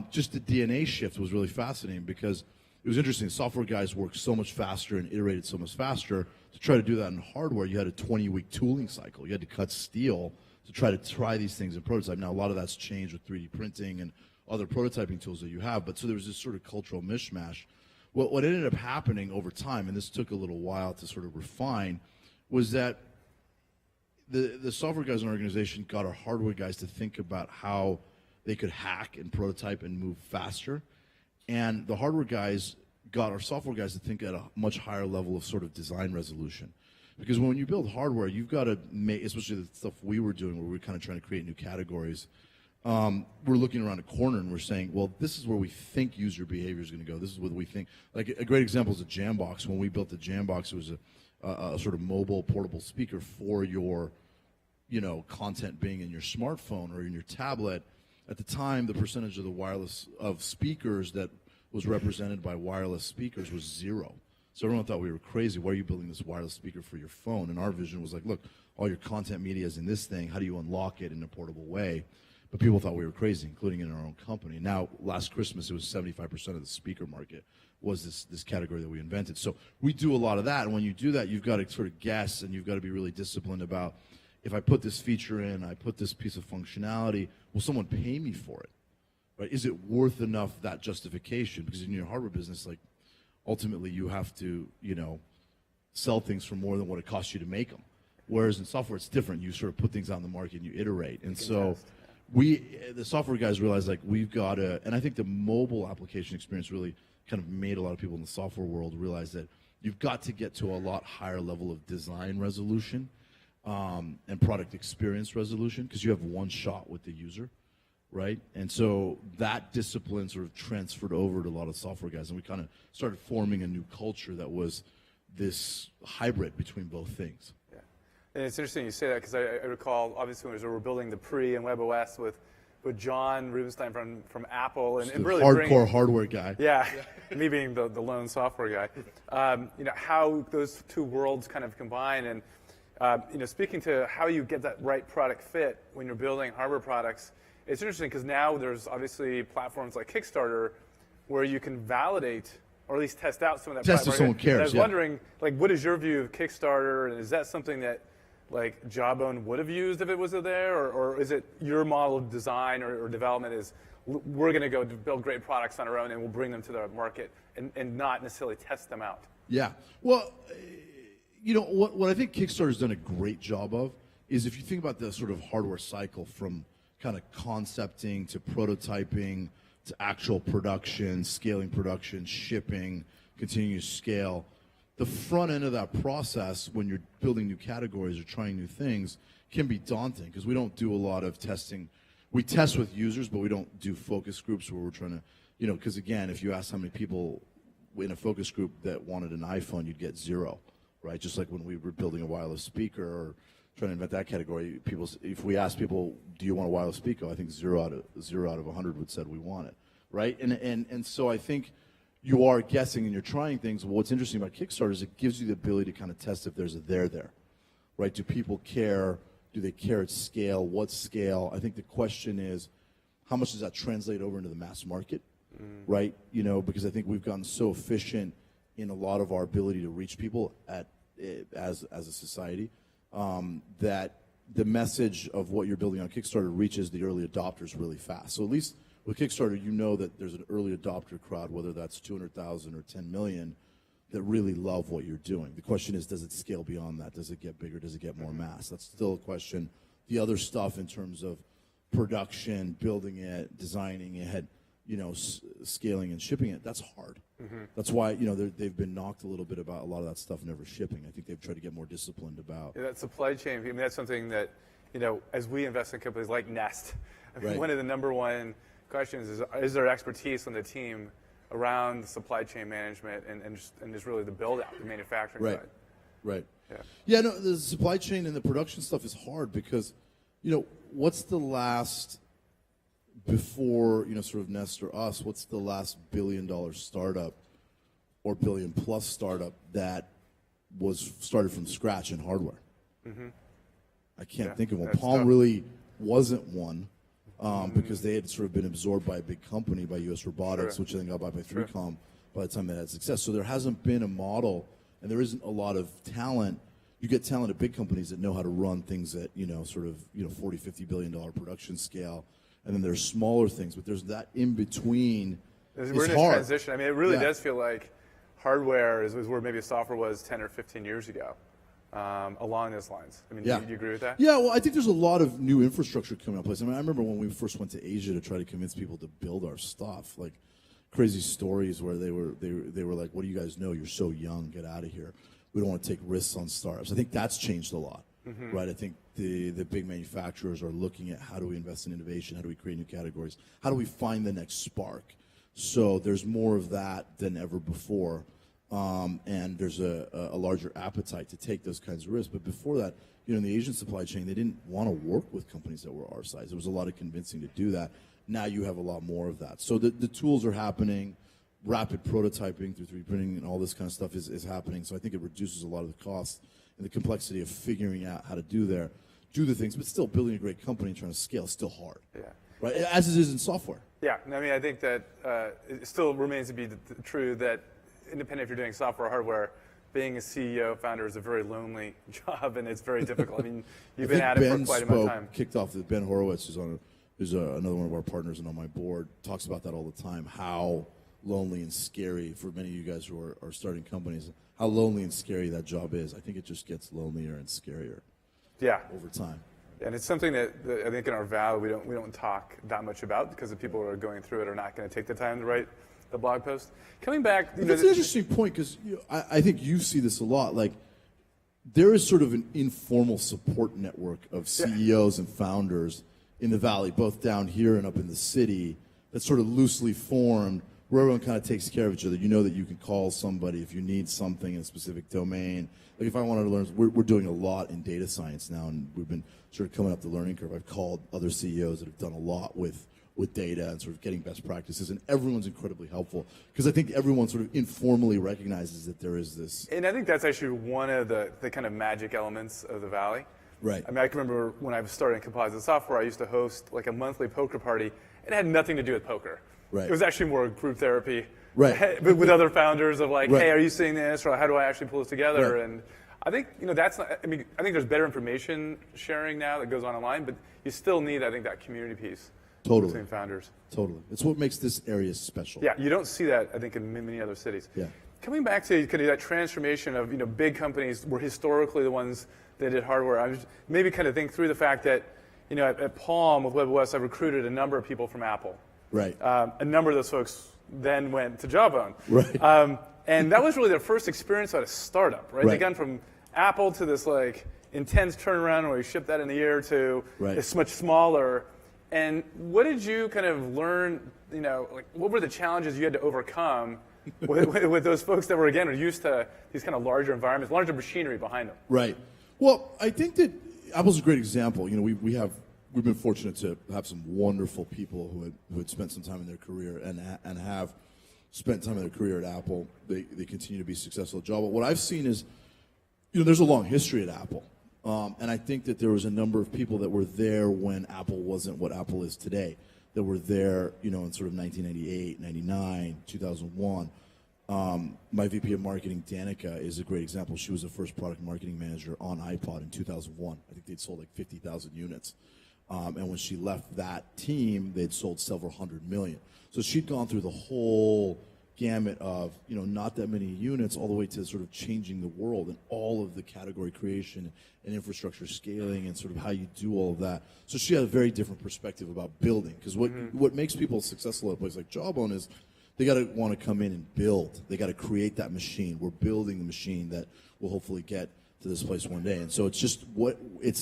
just the DNA shift was really fascinating because it was interesting. Software guys worked so much faster and iterated so much faster. To try to do that in hardware, you had a 20-week tooling cycle. You had to cut steel to try these things in prototype. Now, a lot of that's changed with 3D printing and other prototyping tools that you have, but so there was this sort of cultural mishmash. What ended up happening over time, and this took a little while to sort of refine, was that the software guys in our organization got our hardware guys to think about how they could hack and prototype and move faster. And the hardware guys got our software guys to think at a much higher level of sort of design resolution. Because when you build hardware, you've got to make, especially the stuff we were doing where we were kind of trying to create new categories, we're looking around a corner and we're saying, well, this is where we think user behavior is going to go. This is what we think. Like a great example is a Jambox. When we built the Jambox, it was a sort of mobile portable speaker for your, content being in your smartphone or in your tablet. At the time, the percentage of the wireless of speakers that was represented by wireless speakers was 0. So everyone thought we were crazy. Why are you building this wireless speaker for your phone? And our vision was like, look, all your content media is in this thing. How do you unlock it in a portable way? But people thought we were crazy, including in our own company. Now, last Christmas, it was 75% of the speaker market was this category that we invented. So we do a lot of that. And when you do that, you've got to sort of guess, and you've got to be really disciplined about, if I put this feature in, I put this piece of functionality, will someone pay me for it? Right? Is it worth enough that justification? Because in your hardware business, like, ultimately you have to, sell things for more than what it costs you to make them. Whereas in software, it's different. You sort of put things out in the market and you iterate. And so the software guys realized, like, we've got to, and I think the mobile application experience really kind of made a lot of people in the software world realize that you've got to get to a lot higher level of design resolution and product experience resolution, because you have one shot with the user, right? And so that discipline sort of transferred over to a lot of software guys, and we kind of started forming a new culture that was this hybrid between both things. Yeah, and it's interesting you say that, because I recall, obviously, when we were building the Pre and WebOS with John Rubenstein from Apple, and really hardcore hardware guy. Yeah, me being the lone software guy. How those two worlds kind of combine, and speaking to how you get that right product fit when you're building hardware products, it's interesting because now there's obviously platforms like Kickstarter where you can validate or at least test out some of that. Test if someone cares. And I was yeah. wondering, like, what is your view of Kickstarter, and is that something that like Jawbone would have used if it was there, or is it your model of design or development is we're going to go build great products on our own and we'll bring them to the market and not necessarily test them out? Yeah. Well, you know, what I think Kickstarter's done a great job of is if you think about the sort of hardware cycle from kind of concepting to prototyping to actual production, scaling production, shipping, continuing to scale, the front end of that process when you're building new categories or trying new things can be daunting because we don't do a lot of testing. We test with users, but we don't do focus groups where we're trying to, you know, because again, if you ask how many people in a focus group that wanted an iPhone, you'd get 0, right? Just like when we were building a wireless speaker or trying to invent that category, people, if we asked people, do you want a wireless speaker? I think 0 out of 100 would said we want it, right? And so I think you are guessing and you're trying things. Well, what's interesting about Kickstarter is it gives you the ability to kind of test if there's a there, right? Do people care? Do they care at scale? What scale? I think the question is, how much does that translate over into the mass market, right? You know, because I think we've gotten so efficient in a lot of our ability to reach people as a society that the message of what you're building on Kickstarter reaches the early adopters really fast. So at least with Kickstarter, you know that there's an early adopter crowd, whether that's 200,000 or 10 million, that really love what you're doing. The question is, does it scale beyond that? Does it get bigger? Does it get more mass? That's still a question. The other stuff in terms of production, building it, designing it, you know, scaling and shipping it, that's hard. That's why, you know, they've been knocked a little bit about a lot of that stuff never shipping. I think they've tried to get more disciplined about. Yeah, that supply chain, I mean, that's something that, you know, as we invest in companies like Nest, I mean, one of the number one questions is there expertise on the team around the supply chain management and just really the build out, the manufacturing side. Right. Yeah. Yeah, no, the supply chain and the production stuff is hard because, you know, what's the last, before, you know, sort of Nest or us, what's the last $1 billion startup or $1 billion+ startup that was started from scratch in hardware? I can't think of one. Palm tough. really wasn't one. Because they had sort of been absorbed by a big company, by U.S. Robotics, which then got bought by 3Com by the time they had success. So there hasn't been a model, and there isn't a lot of talent. You get talent at big companies that know how to run things at, you know, sort of, you know, $40, $50 billion production scale, and then there's smaller things, but there's that in between. We're in this transition. I mean, it really does feel like hardware is where maybe software was 10 or 15 years ago. Along those lines. I mean, do you agree with that? Yeah, well, I think there's a lot of new infrastructure coming up place. I mean, I remember when we first went to Asia to try to convince people to build our stuff, like crazy stories where they were like, what do you guys know? You're so young, get out of here. We don't want to take risks on startups. I think that's changed a lot, right? I think the big manufacturers are looking at how do we invest in innovation, how do we create new categories, how do we find the next spark. So there's more of that than ever before. And there's a larger appetite to take those kinds of risks. But before that, you know, in the Asian supply chain, they didn't want to work with companies that were our size. There was a lot of convincing to do that. Now you have a lot more of that. So the tools are happening. Rapid prototyping through 3D printing and all this kind of stuff is happening. So I think it reduces a lot of the cost and the complexity of figuring out how to do the things. But still, building a great company and trying to scale is still hard. Yeah. Right? As it is in software. Yeah. I mean, I think that it still remains to be true that independent if you're doing software or hardware, being a CEO, founder is a very lonely job, and it's very difficult. I mean, you've been at it for quite a amount of time. Kicked off with Ben Horowitz, who's another one of our partners and on my board, talks about that all the time, how lonely and scary, for many of you guys who are starting companies, how lonely and scary that job is. I think it just gets lonelier and scarier over time. And it's something that I think in our valley we don't talk that much about because the people who are going through it are not going to take the time to write the blog post. Coming back, that's an interesting point because I think you see this a lot. Like, there is sort of an informal support network of CEOs and founders in the valley, both down here and up in the city, that's sort of loosely formed, where everyone kind of takes care of each other. You know that you can call somebody if you need something in a specific domain. Like if I wanted to learn, we're doing a lot in data science now, and we've been sort of coming up the learning curve. I've called other CEOs that have done a lot with data and sort of getting best practices, and everyone's incredibly helpful because I think everyone sort of informally recognizes that there is this. And I think that's actually one of the kind of magic elements of the Valley. Right. I mean, I can remember when I was starting Composite Software, I used to host like a monthly poker party. It had nothing to do with poker. Right. It was actually more group therapy. Right. with other founders of like, Right. hey, are you seeing this, or how do I actually pull this together? Right. And I think that's not. I mean, I think there's better information sharing now that goes on online, but you still need, I think, that community piece Totally. between founders. Totally. It's what makes this area special. Yeah, you don't see that, I think, in many other cities. Yeah. Coming back to kind of that transformation of big companies were historically the ones that did hardware. I was maybe kind of think through the fact that at Palm with WebOS, I recruited a number of people from Apple. Right. A number of those folks then went to Jawbone. Right. And that was really their first experience at a startup, right? They Right. gone from Apple to this like intense turnaround where we shipped that in a year to Right. it's much smaller. And what did you kind of learn, like what were the challenges you had to overcome with those folks that were, again, are used to these kind of larger environments, larger machinery behind them? Right. Well, I think that Apple's a great example. We've been fortunate to have some wonderful people who had spent some time in their career and have spent time in their career at Apple. They continue to be successful at Jawbone. What I've seen is, there's a long history at Apple. And I think that there was a number of people that were there when Apple wasn't what Apple is today, that were there, in sort of 1998, 99, 2001. My VP of marketing, Danica, is a great example. She was the first product marketing manager on iPod in 2001. I think they'd sold like 50,000 units. And when she left that team, they'd sold several hundred million. So she'd gone through the whole gamut of, not that many units all the way to sort of changing the world and all of the category creation and infrastructure scaling and sort of how you do all of that. So she had a very different perspective about building, because what makes people successful at a place like Jawbone is they got to want to come in and build. They got to create that machine. We're building the machine that will hopefully get to this place one day. And so it's just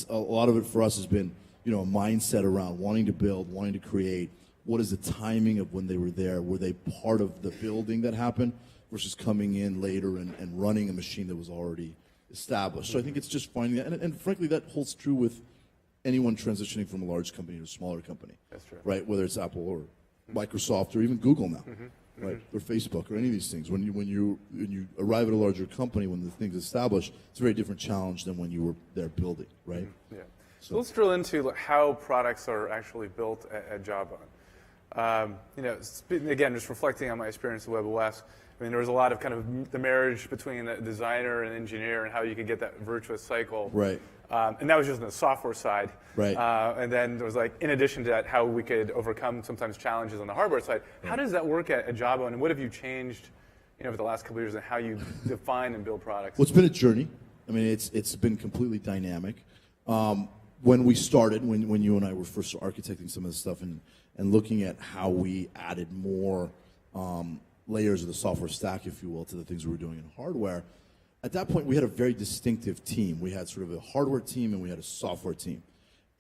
a lot of it for us has been, a mindset around wanting to build, wanting to create. What is the timing of when they were there? Were they part of the building that happened versus coming in later and running a machine that was already established? So I think it's just finding that. And frankly, that holds true with anyone transitioning from a large company to a smaller company. That's true. Right? Whether it's Apple or Microsoft or even Google now, right? Or Facebook or any of these things. When you arrive at a larger company, when the thing's established, it's a very different challenge than when you were there building, right? Yeah. So let's drill into how products are actually built at Jawbone. Again, just reflecting on my experience with WebOS, there was a lot of kind of the marriage between a designer and engineer and how you could get that virtuous cycle. Right. And that was just on the software side. Right. And then there was in addition to that, how we could overcome sometimes challenges on the hardware side. Right. How does that work at Jawbone, and what have you changed, over the last couple of years in how you define and build products? Well, it's been a journey. It's been completely dynamic. When we started, when you and I were first architecting some of this stuff and looking at how we added more layers of the software stack, if you will, to the things we were doing in hardware, at that point we had a very distinctive team. We had sort of a hardware team and we had a software team.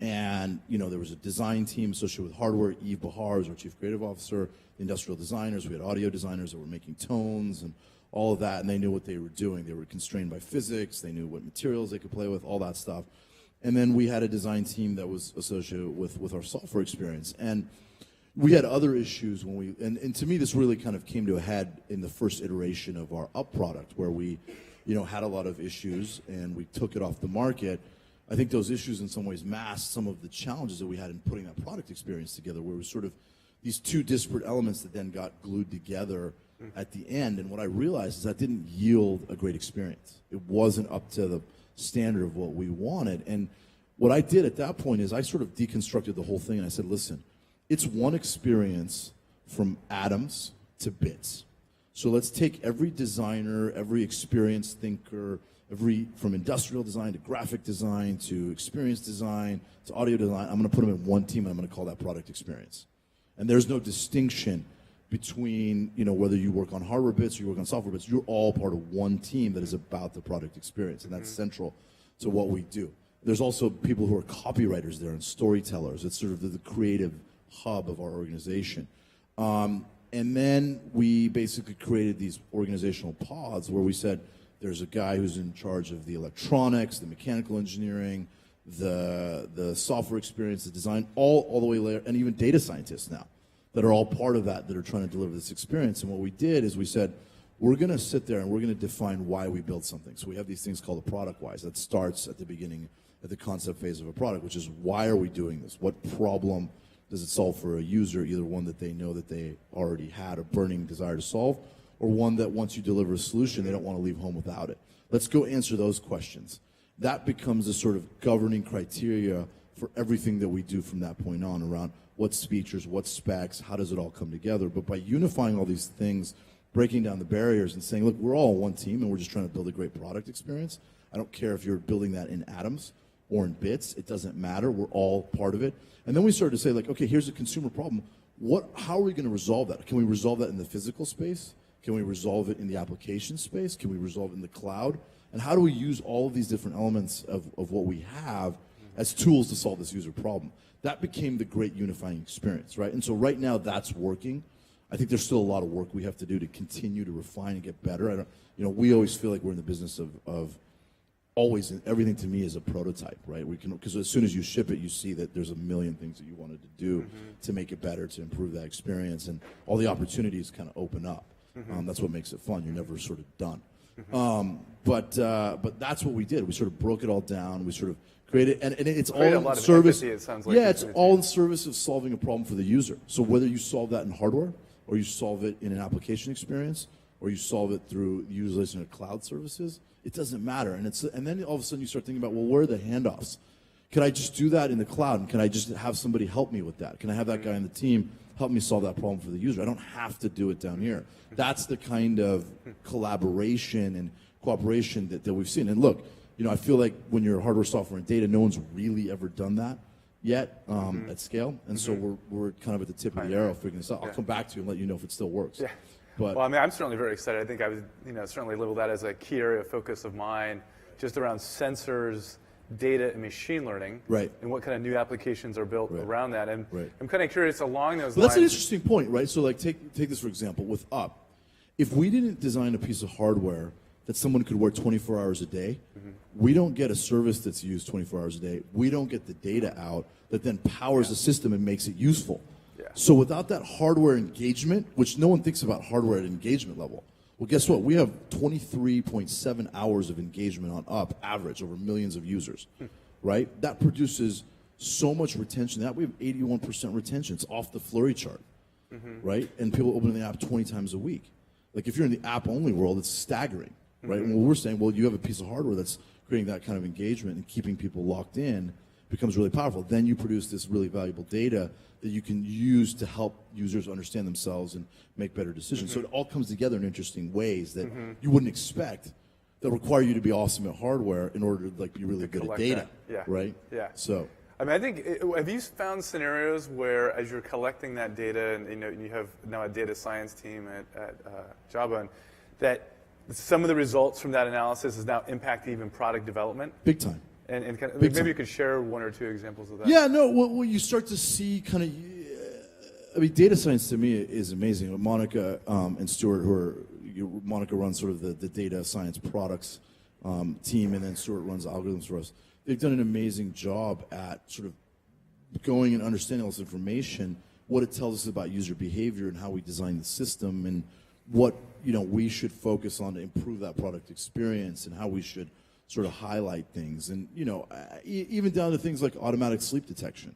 And there was a design team associated with hardware. Eve Bahar is our chief creative officer, the industrial designers. We had audio designers that were making tones and all of that, and they knew what they were doing. They were constrained by physics. They knew what materials they could play with, all that stuff. And then we had a design team that was associated with our software experience. And we had other issues when and to me this really kind of came to a head in the first iteration of our Up product, where we, had a lot of issues and we took it off the market. I think those issues in some ways masked some of the challenges that we had in putting that product experience together, where it was sort of these two disparate elements that then got glued together at the end. And what I realized is that didn't yield a great experience. It wasn't up to the standard of what we wanted. And what I did at that point is I sort of deconstructed the whole thing and I said, listen, it's one experience from atoms to bits. So let's take every designer, every experienced thinker, from industrial design to graphic design to experience design to audio design, I'm going to put them in one team and I'm going to call that product experience. And there's no distinction between, whether you work on hardware bits or you work on software bits. You're all part of one team that is about the product experience, and that's central to what we do. There's also people who are copywriters there and storytellers. It's sort of the creative hub of our organization. And then we basically created these organizational pods where we said there's a guy who's in charge of the electronics, the mechanical engineering, the software experience, the design, all the way there, and even data scientists now that are all part of that are trying to deliver this experience. And what we did is we said, we're going to sit there and we're going to define why we build something. So we have these things called the product whys. That starts at the beginning, at the concept phase of a product, which is why are we doing this? What problem Does it solve for a user, either one that they know that they already had a burning desire to solve, or one that once you deliver a solution, they don't want to leave home without it? Let's go answer those questions. That becomes a sort of governing criteria for everything that we do from that point on, around what's features, what's specs, how does it all come together. But by unifying all these things, breaking down the barriers and saying, look, we're all one team and we're just trying to build a great product experience. I don't care if you're building that in atoms or in bits, it doesn't matter, we're all part of it. And then we started to say, like, okay, here's a consumer problem. How are we going to resolve that? Can we resolve that in the physical space? Can we resolve it in the application space? Can we resolve it in the cloud? And how do we use all of these different elements of what we have as tools to solve this user problem? That became the great unifying experience, right? And so right now that's working. I think there's still a lot of work we have to do to continue to refine and get better. We always feel like we're in the business of always, everything to me is a prototype, right? Because as soon as you ship it, you see that there's a million things that you wanted to do to make it better, to improve that experience, and all the opportunities kind of open up. That's what makes it fun. You're never sort of done. But that's what we did. We sort of broke it all down. We sort of created, and it's all in service. It sounds like it's all in service of solving a problem for the user. So whether you solve that in hardware, or you solve it in an application experience, or you solve it through utilization of cloud services, it doesn't matter. And then all of a sudden you start thinking about, well, where are the handoffs? Can I just do that in the cloud? And can I just have somebody help me with that? Can I have that guy on the team help me solve that problem for the user? I don't have to do it down here. That's the kind of collaboration and cooperation that we've seen. And look, I feel like when you're hardware, software, and data, no one's really ever done that yet at scale. And so we're kind of at the tip of the arrow figuring this out. I'll come back to you and let you know if it still works. Yeah. But, well, I mean, I'm certainly very excited. I think I would, certainly label that as a key area of focus of mine, just around sensors, data, and machine learning. Right. And what kind of new applications are built around that. And right. I'm kind of curious along those lines. That's an interesting point, right? So, like, take this for example with Up. If we didn't design a piece of hardware that someone could wear 24 hours a day, we don't get a service that's used 24 hours a day. We don't get the data out that then powers the system and makes it useful. Yeah. So without that hardware engagement, which no one thinks about hardware at engagement level, well, guess what? We have 23.7 hours of engagement on Up, average, over millions of users, right? That produces so much retention. That we have 81% retention. It's off the Flurry chart, right? And people open the app 20 times a week. Like if you're in the app-only world, it's staggering, right? And what we're saying, well, you have a piece of hardware that's creating that kind of engagement and keeping people locked in becomes really powerful. Then you produce this really valuable data that you can use to help users understand themselves and make better decisions. So it all comes together in interesting ways that you wouldn't expect, that require you to be awesome at hardware in order to be really good at data, right? Yeah. So. I mean, I think, have you found scenarios where, as you're collecting that data, and you have now a data science team at Jawbone, that some of the results from that analysis is now impacting even product development? Big time. And kind of, maybe you could share one or two examples of that. Yeah, no, well, you start to see kind of, data science to me is amazing. Monica and Stuart, Monica runs sort of the data science products team, and then Stuart runs algorithms for us. They've done an amazing job at sort of going and understanding all this information, what it tells us about user behavior and how we design the system, and what we should focus on to improve that product experience, and how we should sort of highlight things, and even down to things like automatic sleep detection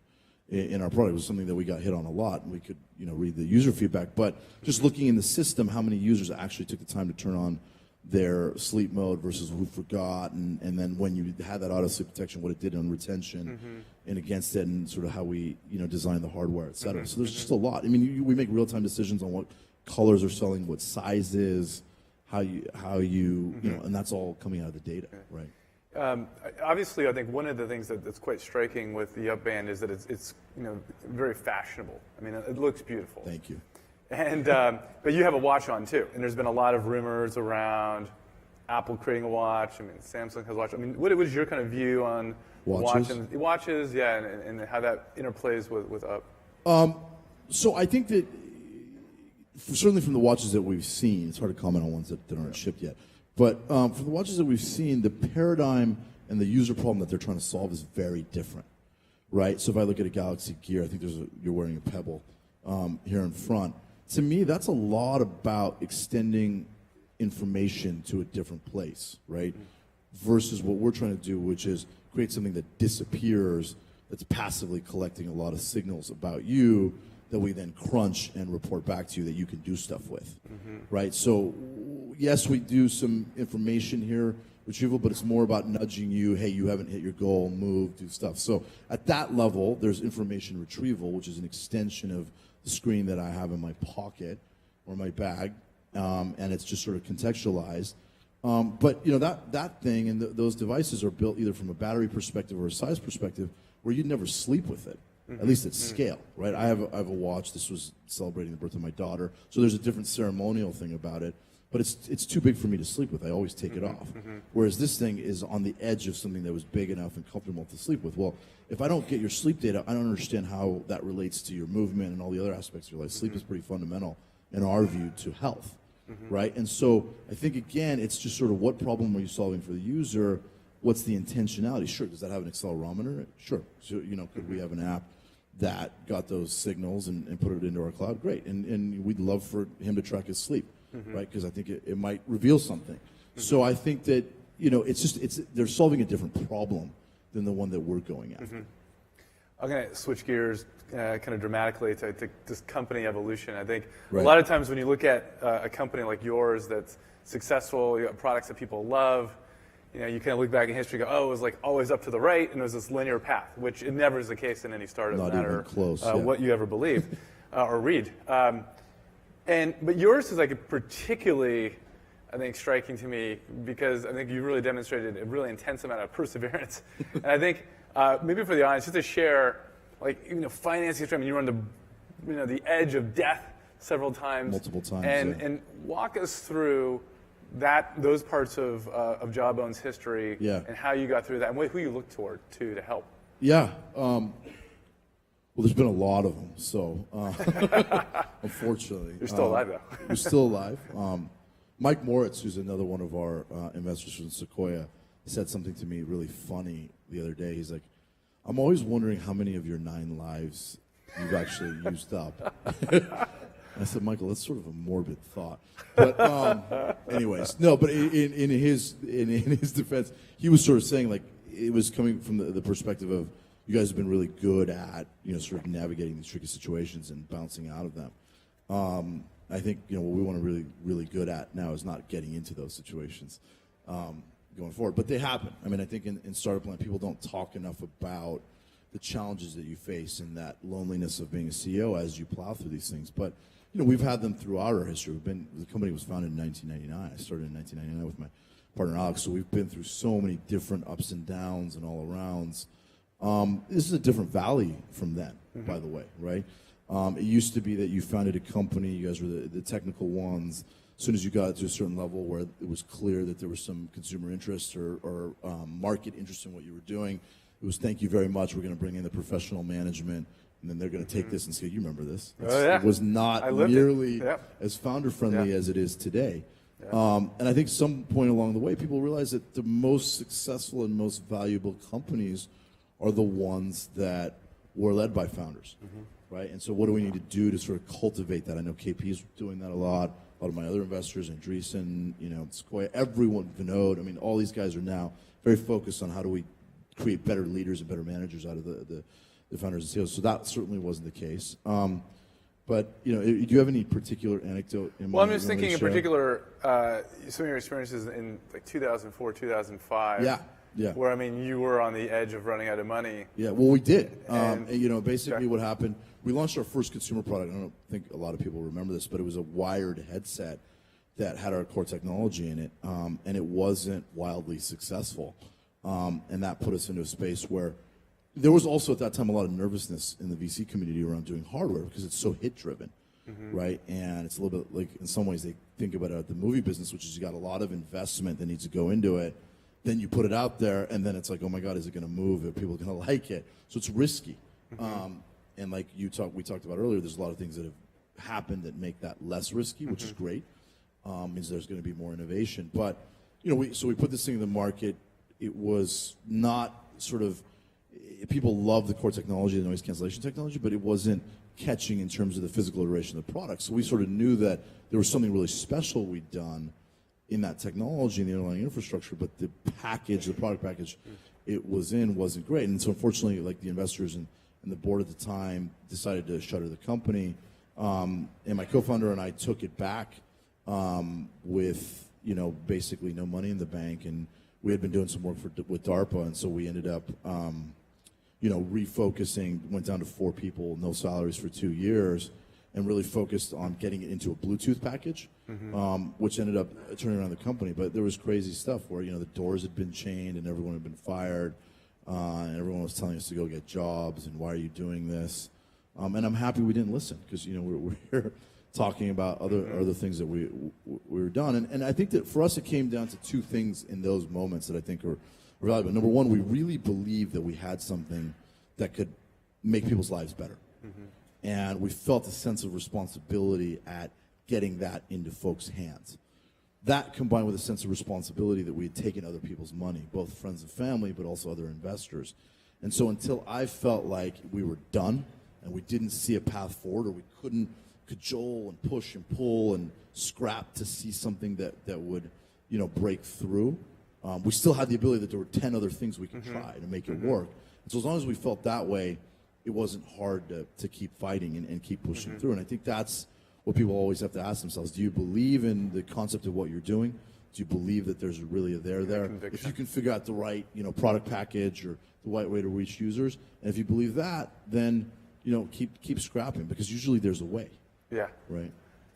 in our product was something that we got hit on a lot, and we could read the user feedback. But just looking in the system, how many users actually took the time to turn on their sleep mode versus who forgot, and then when you had that auto sleep detection, what it did on retention and against it, and sort of how we design the hardware, et cetera. So there's just a lot. I mean, we make real-time decisions on what colors are selling, what sizes, how you and that's all coming out of the data, right? Obviously, I think one of the things that's quite striking with the Up Band is that it's very fashionable. I mean, it looks beautiful. Thank you. And but you have a watch on too, and there's been a lot of rumors around Apple creating a watch. I mean, Samsung has a watch. I mean, what was your kind of view on watches? Yeah, and how that interplays with Up? So I think that certainly from the watches that we've seen, it's hard to comment on ones that aren't shipped yet. But from the watches that we've seen, the paradigm and the user problem that they're trying to solve is very different, right? So if I look at a Galaxy Gear, I think you're wearing a Pebble here in front. To me, that's a lot about extending information to a different place, right? Versus what we're trying to do, which is create something that disappears that's passively collecting a lot of signals about you that we then crunch and report back to you that you can do stuff with, right? So yes, we do some information here retrieval, but it's more about nudging you, hey, you haven't hit your goal, move, do stuff. So at that level, there's information retrieval, which is an extension of the screen that I have in my pocket or my bag, and it's just sort of contextualized. But that thing and those devices are built either from a battery perspective or a size perspective where you'd never sleep with it, at least at scale, right? I have a watch. This was celebrating the birth of my daughter, so there's a different ceremonial thing about it. But it's too big for me to sleep with. I always take it off. Whereas this thing is on the edge of something that was big enough and comfortable to sleep with. Well, if I don't get your sleep data, I don't understand how that relates to your movement and all the other aspects of your life. Sleep is pretty fundamental in our view to health, right? And so I think, again, it's just sort of what problem are you solving for the user? What's the intentionality? Sure, does that have an accelerometer? Sure. So, could we have an app that got those signals and put it into our cloud? Great. And we'd love for him to track his sleep. Right, because I think it might reveal something. So I think that they're solving a different problem than the one that we're going after. I'm going to switch gears kind of dramatically to this company evolution. I think a lot of times when you look at a company like yours that's successful, you got products that people love, you kind of look back in history and go, it was like always up to the right, and it was this linear path, which it never is the case in any startup, no matter what you ever believe or read. But yours is like a particularly, I think, striking to me because I think you really demonstrated a really intense amount of perseverance. And I think maybe for the audience, just to share, finance history. I mean, you were on the edge of death several times, multiple times, and walk us through those parts of Jawbone's history and how you got through that and who you looked toward to help. Yeah. Well, there's been a lot of them, so unfortunately. You're still alive, though. You're still alive. Mike Moritz, who's another one of our investors from Sequoia, said something to me really funny the other day. He's like, I'm always wondering how many of your 9 lives you've actually used up. I said, Michael, that's sort of a morbid thought. But anyways, no, but in his defense, he was sort of saying, like, it was coming from the perspective of, you guys have been really good at, sort of navigating these tricky situations and bouncing out of them. I think, what we want to really, really good at now is not getting into those situations going forward. But they happen. I mean, I think in startup land, people don't talk enough about the challenges that you face and that loneliness of being a CEO as you plow through these things. But, we've had them throughout our history. The company was founded in 1999. I started in 1999 with my partner Alex. So we've been through so many different ups and downs and all arounds. This is a different valley from then, by the way, right? It used to be that you founded a company, you guys were the technical ones. As soon as you got to a certain level where it was clear that there was some consumer interest or market interest in what you were doing, it was thank you very much, we're going to bring in the professional management, and then they're going to take this and say, you remember this. It was not nearly as founder-friendly as it is today. And I think some point along the way, people realized that the most successful and most valuable companies are the ones that were led by founders, right? And so what do we need to do to sort of cultivate that? I know KP's doing that a lot of my other investors, Andreessen, Sequoia, everyone, Vinod, I mean, all these guys are now very focused on how do we create better leaders and better managers out of the founders and CEOs. So that certainly wasn't the case. But, do you have any particular anecdote in mind? Well, I'm just thinking in particular, some of your experiences in like 2004, 2005. Yeah. Where, I mean, you were on the edge of running out of money. Yeah, well, we did. Basically what happened, we launched our first consumer product. I don't think a lot of people remember this, but it was a wired headset that had our core technology in it, and it wasn't wildly successful. And that put us into a space where there was also at that time a lot of nervousness in the VC community around doing hardware because it's so hit-driven, right? And it's a little bit like, in some ways, they think about it at the movie business, which is you got a lot of investment that needs to go into it. Then you put it out there, and then it's like, oh my God, is it going to move? Are people going to like it? So it's risky. And like we talked about earlier, there's a lot of things that have happened that make that less risky, which is great. Means there's going to be more innovation. But we put this thing in the market. It was not sort of, people love the core technology, the noise cancellation technology, but it wasn't catching in terms of the physical iteration of the product. So we sort of knew that there was something really special we'd done in that technology and the underlying infrastructure, but the product package it was in wasn't great. And so unfortunately, like the investors and the board at the time decided to shutter the company. And my co-founder and I took it back with, basically no money in the bank. And we had been doing some work with DARPA. And so we ended up, refocusing, went down to 4 people, no salaries for 2 years, and really focused on getting it into a Bluetooth package, which ended up turning around the company. But there was crazy stuff where, the doors had been chained and everyone had been fired. And everyone was telling us to go get jobs and why are you doing this? And I'm happy we didn't listen because we're here talking about other things that we were done. And I think that for us it came down to 2 things in those moments that I think are valuable. Number one, we really believed that we had something that could make people's lives better, and we felt a sense of responsibility at getting that into folks' hands. That combined with a sense of responsibility that we had taken other people's money, both friends and family, but also other investors. And so until I felt like we were done and we didn't see a path forward, or we couldn't cajole and push and pull and scrap to see something that would, break through, we still had the ability that there were 10 other things we could try to make it work. And so as long as we felt that way, it wasn't hard to keep fighting and keep pushing through. And I think that's what people always have to ask themselves. Do you believe in the concept of what you're doing? Do you believe that there's really a there there? If you can figure out the right, product package or the right way to reach users, and if you believe that, then, keep scrapping, because usually there's a way. Yeah. Right.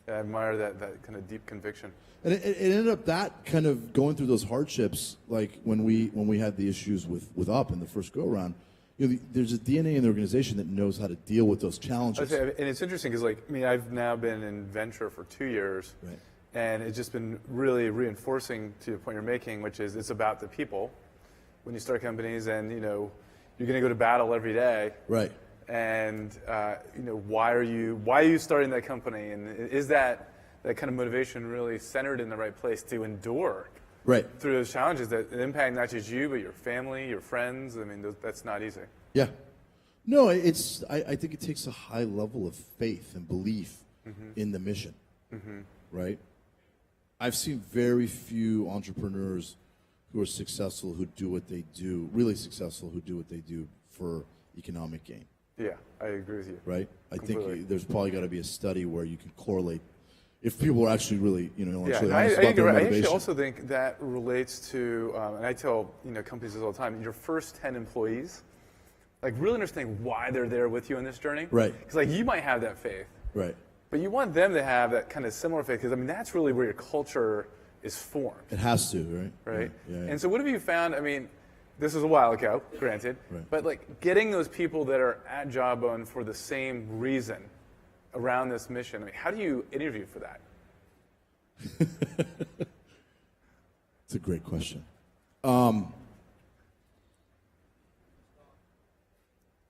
I admire that kind of deep conviction. And it ended up that kind of going through those hardships, like when we had the issues with Up in the first go around. There's a DNA in the organization that knows how to deal with those challenges. And it's interesting because, I've now been in venture for 2 years, right, and it's just been really reinforcing to the point you're making, which is it's about the people. When you start companies, and you're going to go to battle every day, right? And why are you starting that company? And is that kind of motivation really centered in the right place to endure? Right. Through those challenges that impact not just you, but your family, your friends. I mean, that's not easy. Yeah. No, I think it takes a high level of faith and belief in the mission, right? I've seen very few entrepreneurs who are successful, who do what they do, really successful, who do what they do for economic gain. Yeah, I agree with you. Right? Completely. I think there's probably got to be a study where you can correlate if people are actually really, honest I about their motivation. I actually also think that relates to, and I tell companies this all the time, your first 10 employees, really understanding why they're there with you in this journey. Right. Because you might have that faith. Right. But you want them to have that kind of similar faith, because that's really where your culture is formed. It has to, right? Right. Yeah. And so what have you found? This was a while ago, granted, right, but getting those people that are at Jawbone for the same reason around this mission, how do you interview for that? It's a great question.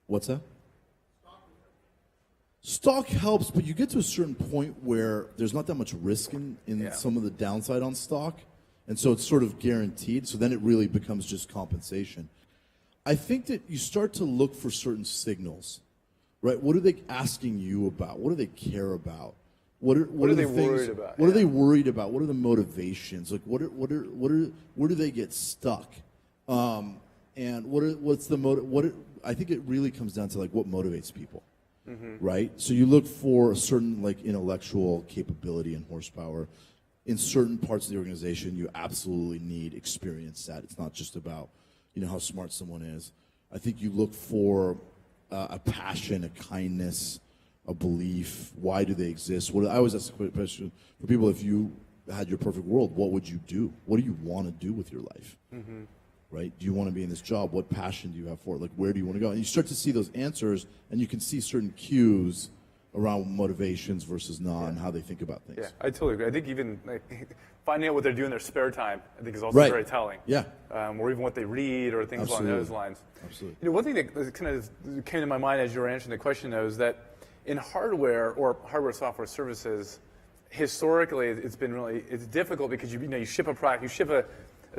What's that? Stock helps, but you get to a certain point where there's not that much risk in some of the downside on stock. And so it's sort of guaranteed. So then it really becomes just compensation. I think that you start to look for certain signals, right? What are they asking you about? What do they care about? What are they worried about? What are they worried about? What are the motivations? Where do they get stuck? And what's the motive? I think it really comes down to what motivates people, right? So you look for a certain intellectual capability and horsepower. In certain parts of the organization, you absolutely need experience set. It's not just about how smart someone is. I think you look for a passion, a kindness, a belief. Why do they exist? I always ask the question for people: if you had your perfect world, what would you do? What do you want to do with your life? Right? Do you want to be in this job? What passion do you have for it? Where do you want to go? And you start to see those answers, and you can see certain cues around motivations versus not, and how they think about things. Yeah, I totally agree. I think even finding out what they're doing in their spare time, I think is also very telling. Yeah. Or even what they read or things along those lines. Absolutely. One thing that kind of came to my mind as you were answering the question, though, is that in hardware or hardware software services, historically it's been it's difficult because you ship a product, you ship a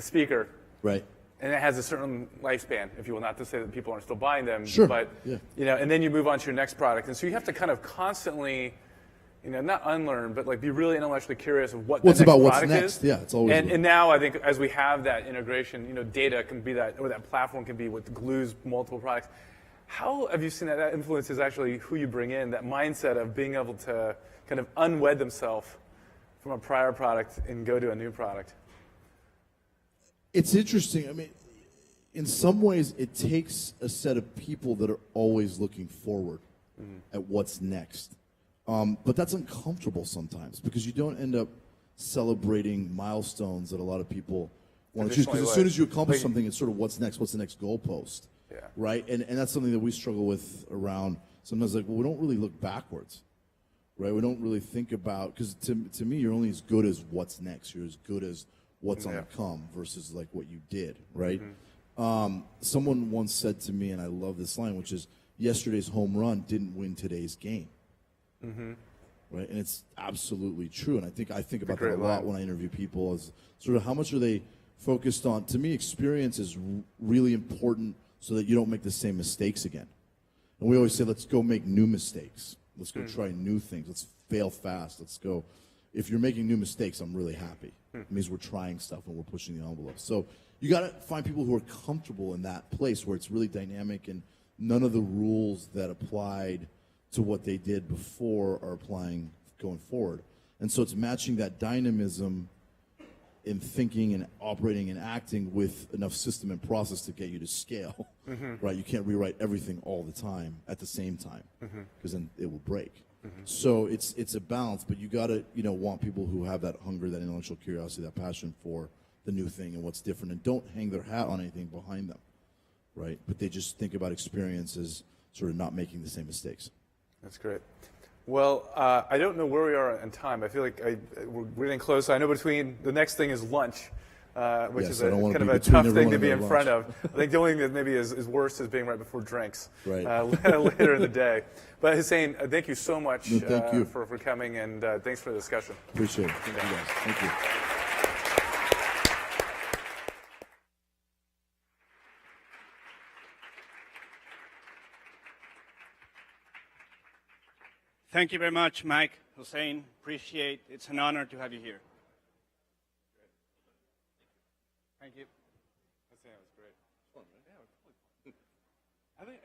speaker, right, and it has a certain lifespan, if you will, not to say that people aren't still buying them, sure, but and then you move on to your next product, and so you have to kind of constantly not unlearn, but like be really intellectually curious of what Well, the it's about next what's product next. is. Yeah, it's always And now I think as we have that integration, data can be that, or that platform can be what glues multiple products. How have you seen that influences actually who you bring in, that mindset of being able to kind of unwed themselves from a prior product and go to a new product? It's interesting. I mean, in some ways, it takes a set of people that are always looking forward at what's next. But that's uncomfortable sometimes because you don't end up celebrating milestones that a lot of people want to choose. Because as soon as you accomplish something, it's sort of what's next, what's the next goalpost, right? And that's something that we struggle with around sometimes. Like, well, we don't really look backwards, right? We don't really think about, because to me, you're only as good as what's next. You're as good as what's on the come versus like what you did, right? Someone once said to me, and I love this line, which is, yesterday's home run didn't win today's game. Right, and it's absolutely true. And I think about that a lot when I interview people, as sort of how much are they focused on. To me, experience is really important so that you don't make the same mistakes again. And we always say, let's go make new mistakes. Let's go try new things. Let's fail fast. Let's go. If you're making new mistakes, I'm really happy. It means we're trying stuff and we're pushing the envelope. So you got to find people who are comfortable in that place where it's really dynamic and none of the rules that applied to what they did before are applying going forward. And so it's matching that dynamism in thinking and operating and acting with enough system and process to get you to scale, right? You can't rewrite everything all the time at the same time because then it will break. So it's a balance, but you got to want people who have that hunger, that intellectual curiosity, that passion for the new thing and what's different, and don't hang their hat on anything behind them, right? But they just think about experience as sort of not making the same mistakes. That's great. Well, I don't know where we are in time. I feel like we're getting close. I know between the next thing is lunch, which is kind of a tough thing to be in front of. I think the only thing that maybe is worse is being right before drinks later in the day. But Hosain, thank you so much for coming, and thanks for the discussion. Appreciate it. Thank you guys. Thank you. Thank you very much, Mike, Hosain. Appreciate it. It's an honor to have you here. Thank you. That was great. I think